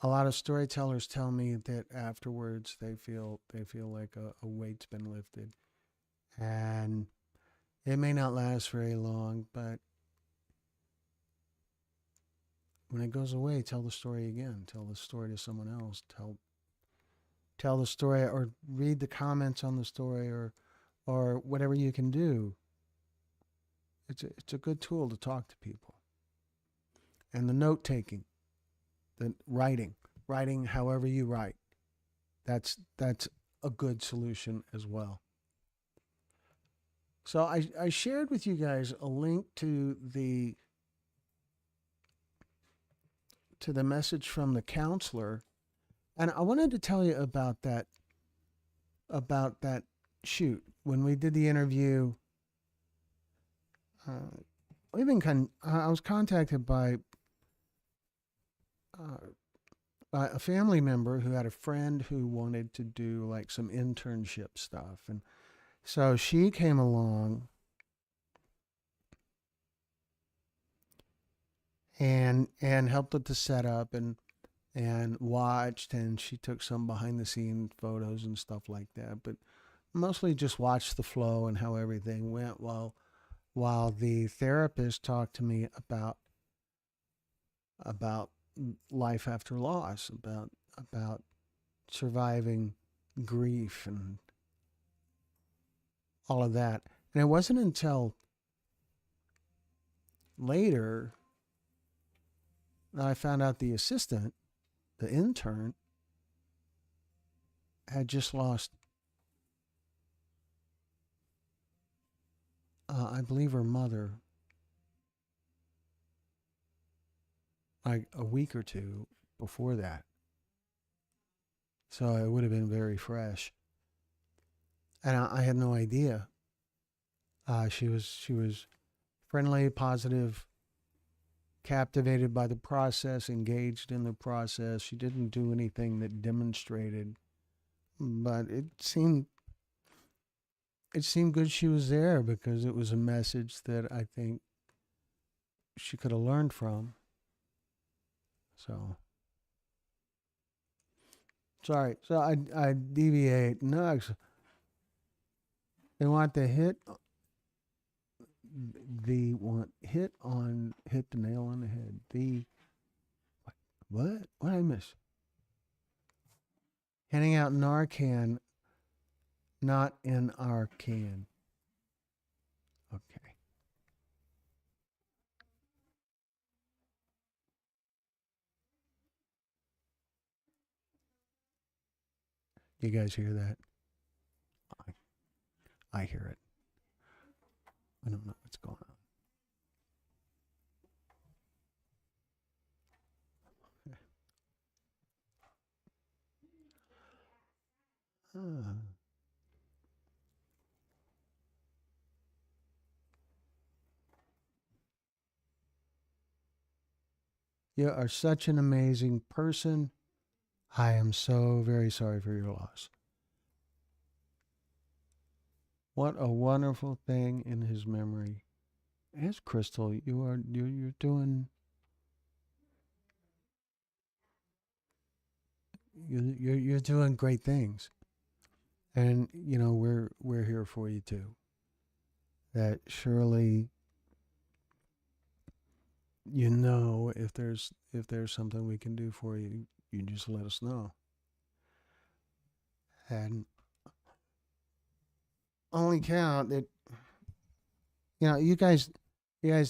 lot of storytellers tell me that afterwards they feel like a weight's been lifted, and it may not last very long, but when it goes away, tell the story again. Tell the story to someone else. Tell the story, or read the comments on the story, or whatever you can do. It's a good tool to talk to people. And the note taking, the writing however you write, that's a good solution as well. So I shared with you guys a link to the message from the counselor, and I wanted to tell you about that shoot. When we did the interview, I was contacted by a family member who had a friend who wanted to do like some internship stuff, and so she came along and helped with the setup and watched, and she took some behind the scene photos and stuff like that, but mostly just watched the flow and how everything went while the therapist talked to me about life after loss, about surviving grief and all of that. And it wasn't until later that I found out the assistant, the intern, had just lost, I believe, her mother like a week or two before that. So it would have been very fresh. And I had no idea. She was friendly, positive, captivated by the process, engaged in the process. She didn't do anything that demonstrated, but it seemed good she was there, because it was a message that I think she could have learned from. So sorry. So I deviate. Nugs. They want to hit the nail on the head. What did I miss? Handing out Narcan, not in our can. Okay. You guys hear that? I hear it. I don't know what's going on. You are such an amazing person. I am so very sorry for your loss. What a wonderful thing in his memory. Yes, Crystal, you're doing you're doing great things. And we're here for you too. That surely you know, if there's something we can do for you, you just let us know. And only count that, you guys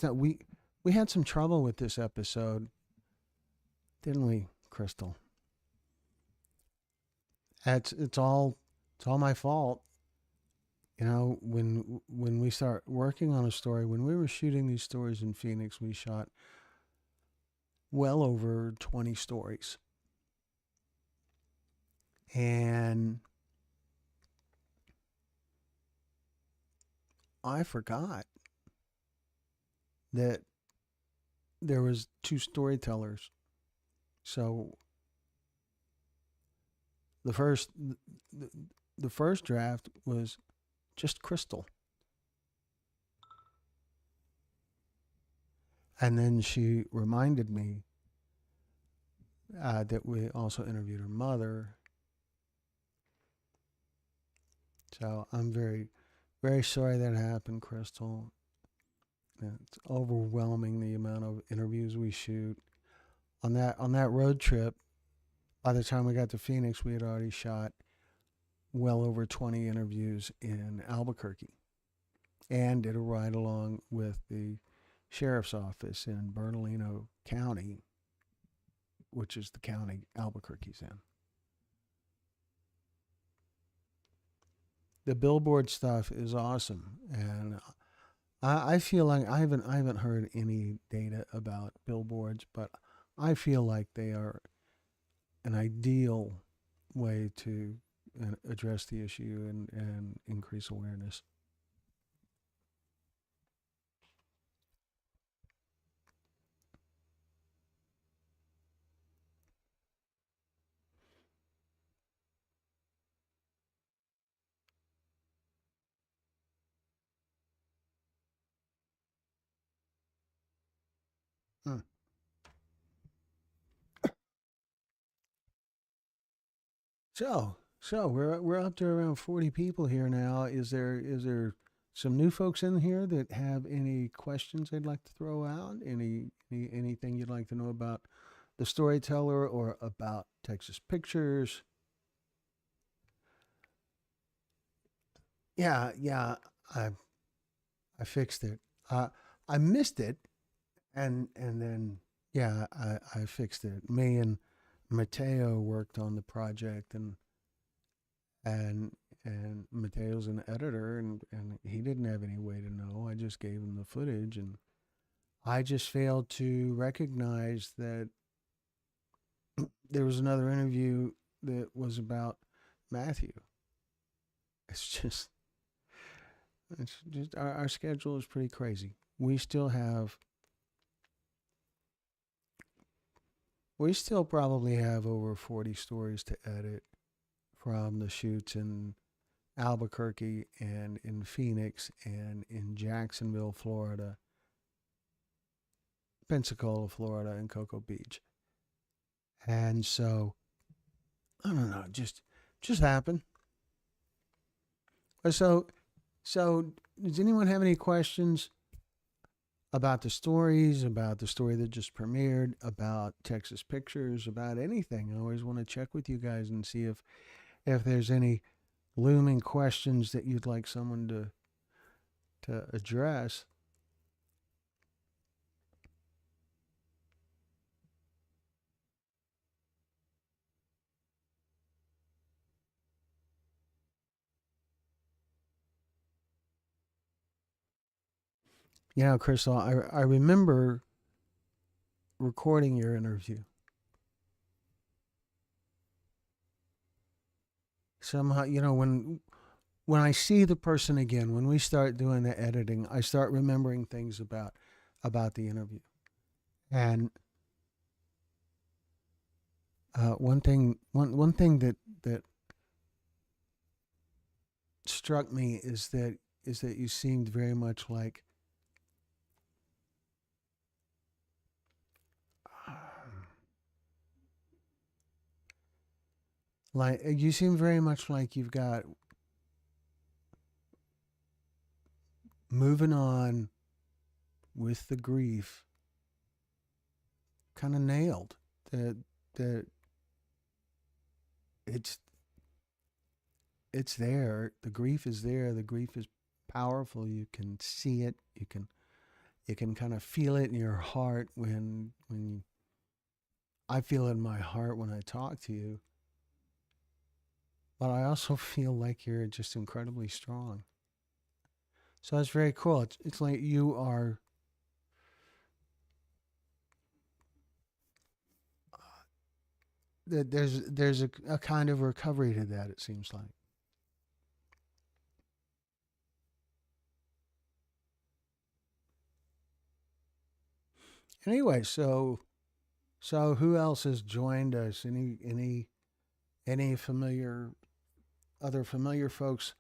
know we had some trouble with this episode, didn't we, Crystal? It's all my fault. When we start working on a story, when we were shooting these stories in Phoenix, we shot well over 20 stories. And I forgot that there was 2 storytellers. So the first draft was just Crystal. And then she reminded me that we also interviewed her mother. So I'm very, very sorry that happened, Crystal. It's overwhelming the amount of interviews we shoot. On that road trip, by the time we got to Phoenix, we had already shot well over 20 interviews in Albuquerque and did a ride along with the sheriff's office in Bernalillo County, which is the county Albuquerque's in. The billboard stuff is awesome, and I feel like I haven't heard any data about billboards, but I feel like they are an ideal way to address the issue and increase awareness. Hmm. So we're up to around 40 people here now. Is there some new folks in here that have any questions they'd like to throw out? Anything you'd like to know about the Storyteller or about Texas Pictures? Yeah, I fixed it. I missed it, and then yeah, I fixed it. Me and Mateo worked on the project, and Mateo's an editor, and he didn't have any way to know. I just gave him the footage, and I just failed to recognize that there was another interview that was about Matthew. It's just our schedule is pretty crazy. We still probably have over 40 stories to edit from the shoots in Albuquerque and in Phoenix and in Jacksonville, Florida, Pensacola, Florida, and Cocoa Beach. And so, I don't know, just happened. So does anyone have any questions about the stories, about the story that just premiered, about Texas Pictures, about anything? I always want to check with you guys and see if there's any looming questions that you'd like someone to address. Crystal, I remember recording your interview. Somehow, when I see the person again, when we start doing the editing, I start remembering things about the interview. And one thing that struck me is that you seemed very much like you seem very much like you've got moving on with the grief kind of nailed. That it's there. The grief is there. The grief is powerful. You can see it. You can kind of feel it in your heart when I feel it in my heart when I talk to you. But I also feel like you're just incredibly strong. So that's very cool. It's like you are there's a kind of recovery to that, it seems like. Anyway, so who else has joined us? Any familiar other familiar folks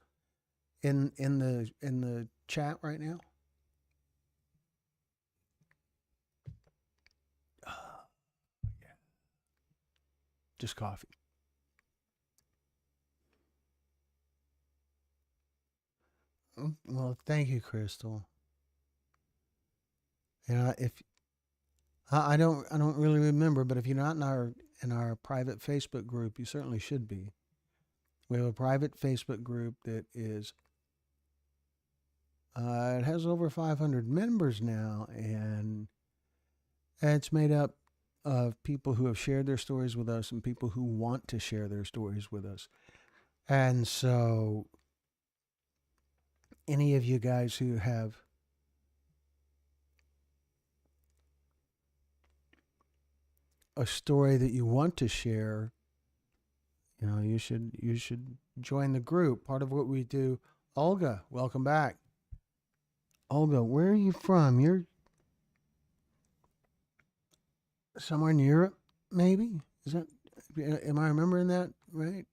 in the chat right now? Just coffee. Well, thank you, Crystal. Yeah, if I don't really remember, but if you're not in our private Facebook group, you certainly should be. We have a private Facebook group that is it has over 500 members now, and it's made up of people who have shared their stories with us and people who want to share their stories with us. And so any of you guys who have a story that you want to share, you should join the group. Part of what we do. Olga, welcome back. Olga, where are you from? You're somewhere in Europe, maybe? Is that, am I remembering that right?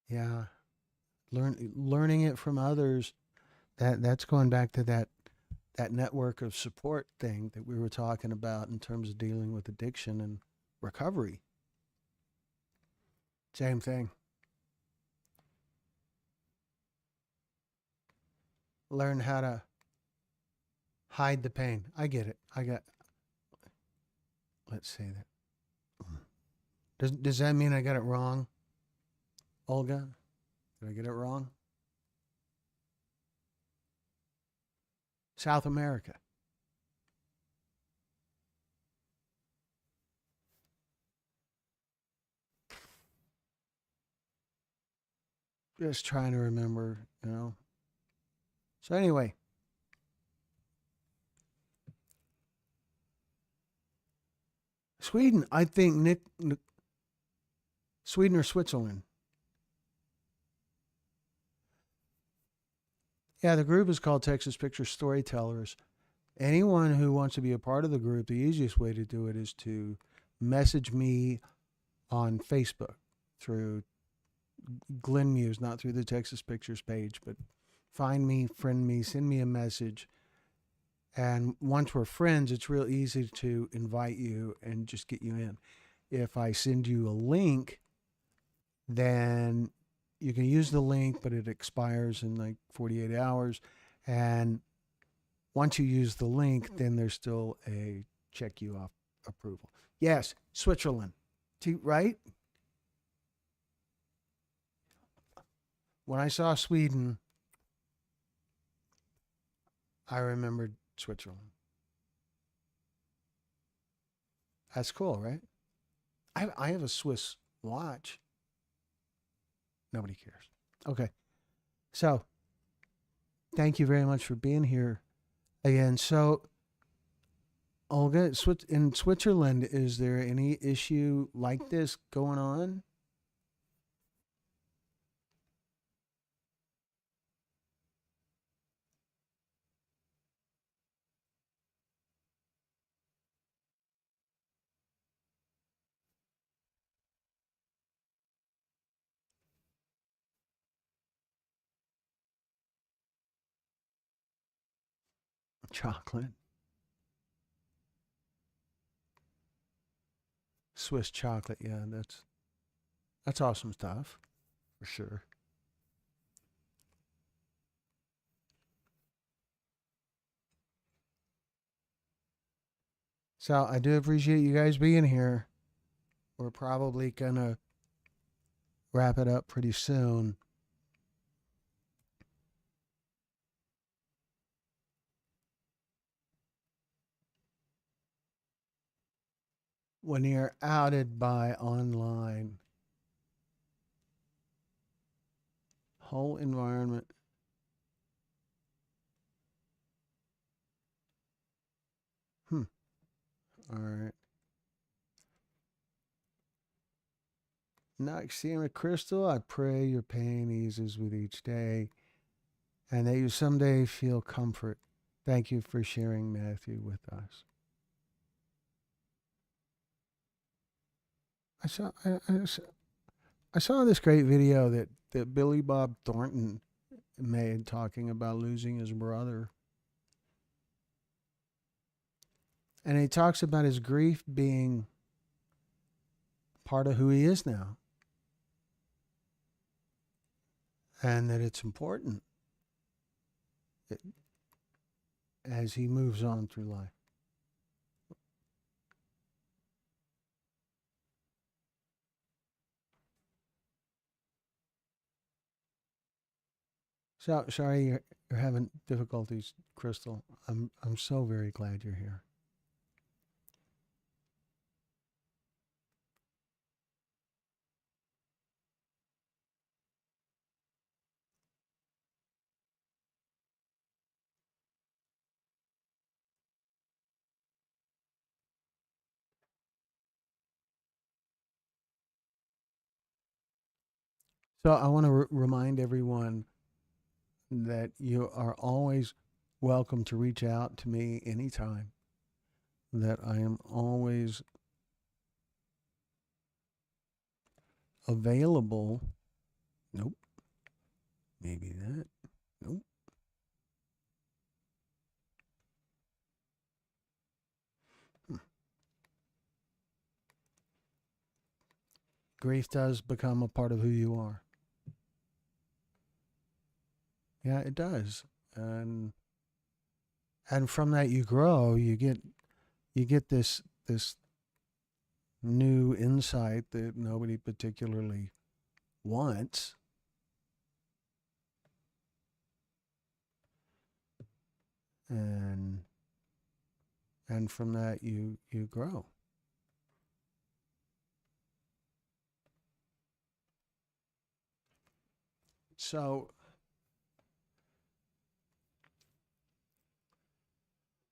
Yeah. Learning it from others. That's going back to that network of support thing that we were talking about in terms of dealing with addiction and recovery. Same thing. Learn how to hide the pain. I get it. Let's say that. Does that mean I got it wrong, Olga? Did I get it wrong? South America. Just trying to remember, So anyway. Sweden, I think Sweden or Switzerland. Yeah, the group is called Texas Picture Storytellers. Anyone who wants to be a part of the group, the easiest way to do it is to message me on Facebook through Glenn Muse, not through the Texas Pictures page, but find me, friend me, send me a message. And once we're friends, it's real easy to invite you and just get you in. If I send you a link, then you can use the link, but it expires in like 48 hours. And once you use the link, then there's still a check you off approval. Yes, Switzerland, right? When I saw Sweden, I remembered Switzerland. That's cool, right? I have a Swiss watch. Nobody cares. Okay. So, thank you very much for being here again. So, Olga, in Switzerland, is there any issue like this going on? Chocolate. Swiss chocolate. Yeah, that's awesome stuff, for sure. So I do appreciate you guys being here. We're probably gonna wrap it up pretty soon. When you're outed by online, whole environment. All right. Noxema Crystal, I pray your pain eases with each day and that you someday feel comfort. Thank you for sharing Matthew with us. I saw this great video that Billy Bob Thornton made talking about losing his brother. And he talks about his grief being part of who he is now. And that it's important as he moves on through life. So sorry you're having difficulties, Crystal. I'm so very glad you're here. So I want to remind everyone that you are always welcome to reach out to me anytime. That I am always available. Nope. Maybe that. Nope. Grief does become a part of who you are. Yeah, it does. And from that you grow, you get this new insight that nobody particularly wants. And from that you grow. So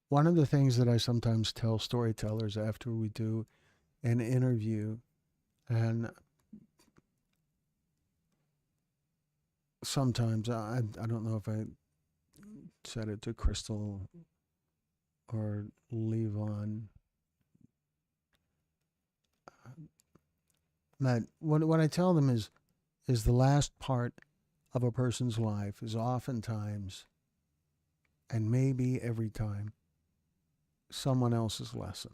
one of the things that I sometimes tell storytellers after we do an interview, and sometimes I don't know if I said it to Crystal or Levon, that what I tell them is the last part of a person's life is oftentimes, and maybe every time, someone else's lesson.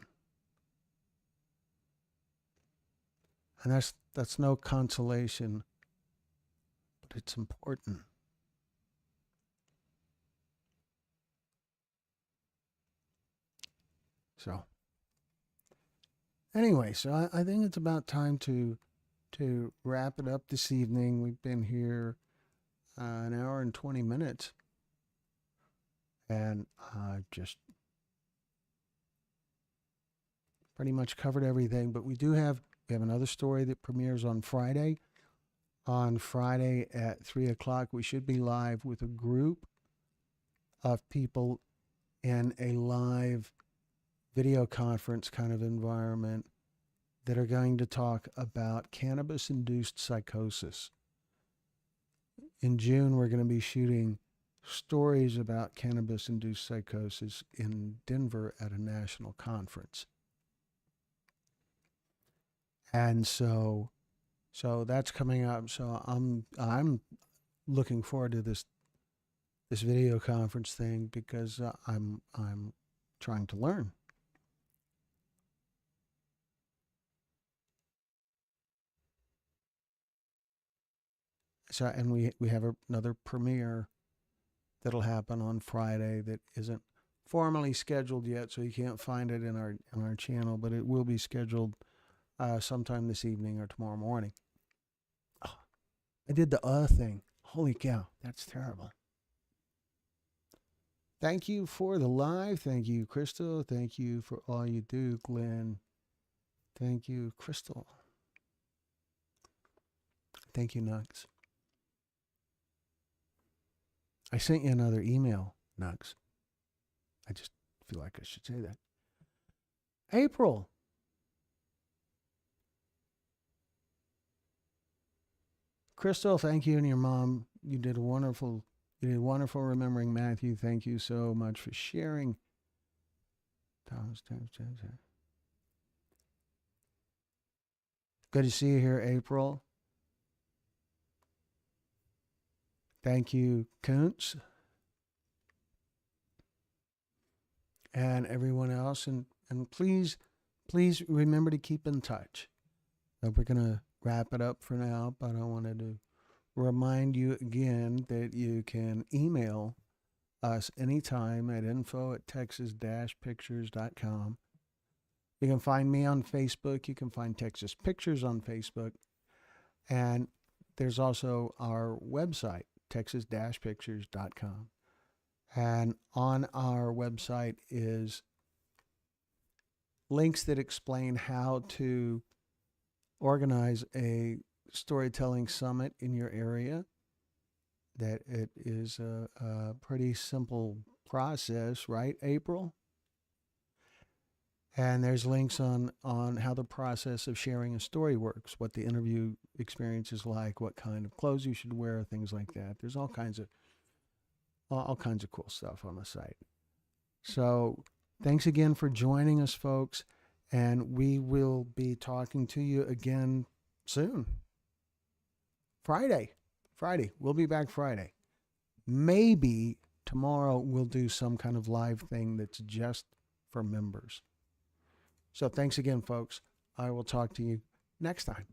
And that's no consolation, but it's important. So anyway, so I think it's about time to wrap it up this evening. We've been here an hour and 20 minutes, and just pretty much covered everything. But we have another story that premieres on Friday. On Friday at 3 o'clock, we should be live with a group of people in a live video conference kind of environment that are going to talk about cannabis-induced psychosis. In June, we're going to be shooting stories about cannabis-induced psychosis in Denver at a national conference. And so that's coming up. So I'm looking forward to this video conference thing because I'm trying to learn. So, and we have another premiere that'll happen on Friday that isn't formally scheduled yet, so you can't find it in our channel, but it will be scheduled sometime this evening or tomorrow morning. Oh, I did the thing. Holy cow, that's terrible. Thank you for the live. Thank you, Crystal. Thank you for all you do, Glenn. Thank you, Crystal. Thank you, Nux. I sent you another email, Nux. I just feel like I should say that. April. Crystal, thank you and your mom. You did wonderful remembering Matthew. Thank you so much for sharing. Good to see you here, April. Thank you, Kuntz. And everyone else. And please remember to keep in touch. We're going to wrap it up for now, but I wanted to remind you again that you can email us anytime at info@texas-pictures.com. You can find me on Facebook. You can find Texas Pictures on Facebook. And there's also our website, texas-pictures.com. And on our website is links that explain how to organize a storytelling summit in your area. That it is a pretty simple process, right, April? And there's links on how the process of sharing a story works, what the interview experience is like, what kind of clothes you should wear, things like that. There's all kinds of cool stuff on the site. So thanks again for joining us, folks. And we will be talking to you again soon. Friday. We'll be back Friday. Maybe tomorrow we'll do some kind of live thing that's just for members. So thanks again, folks. I will talk to you next time.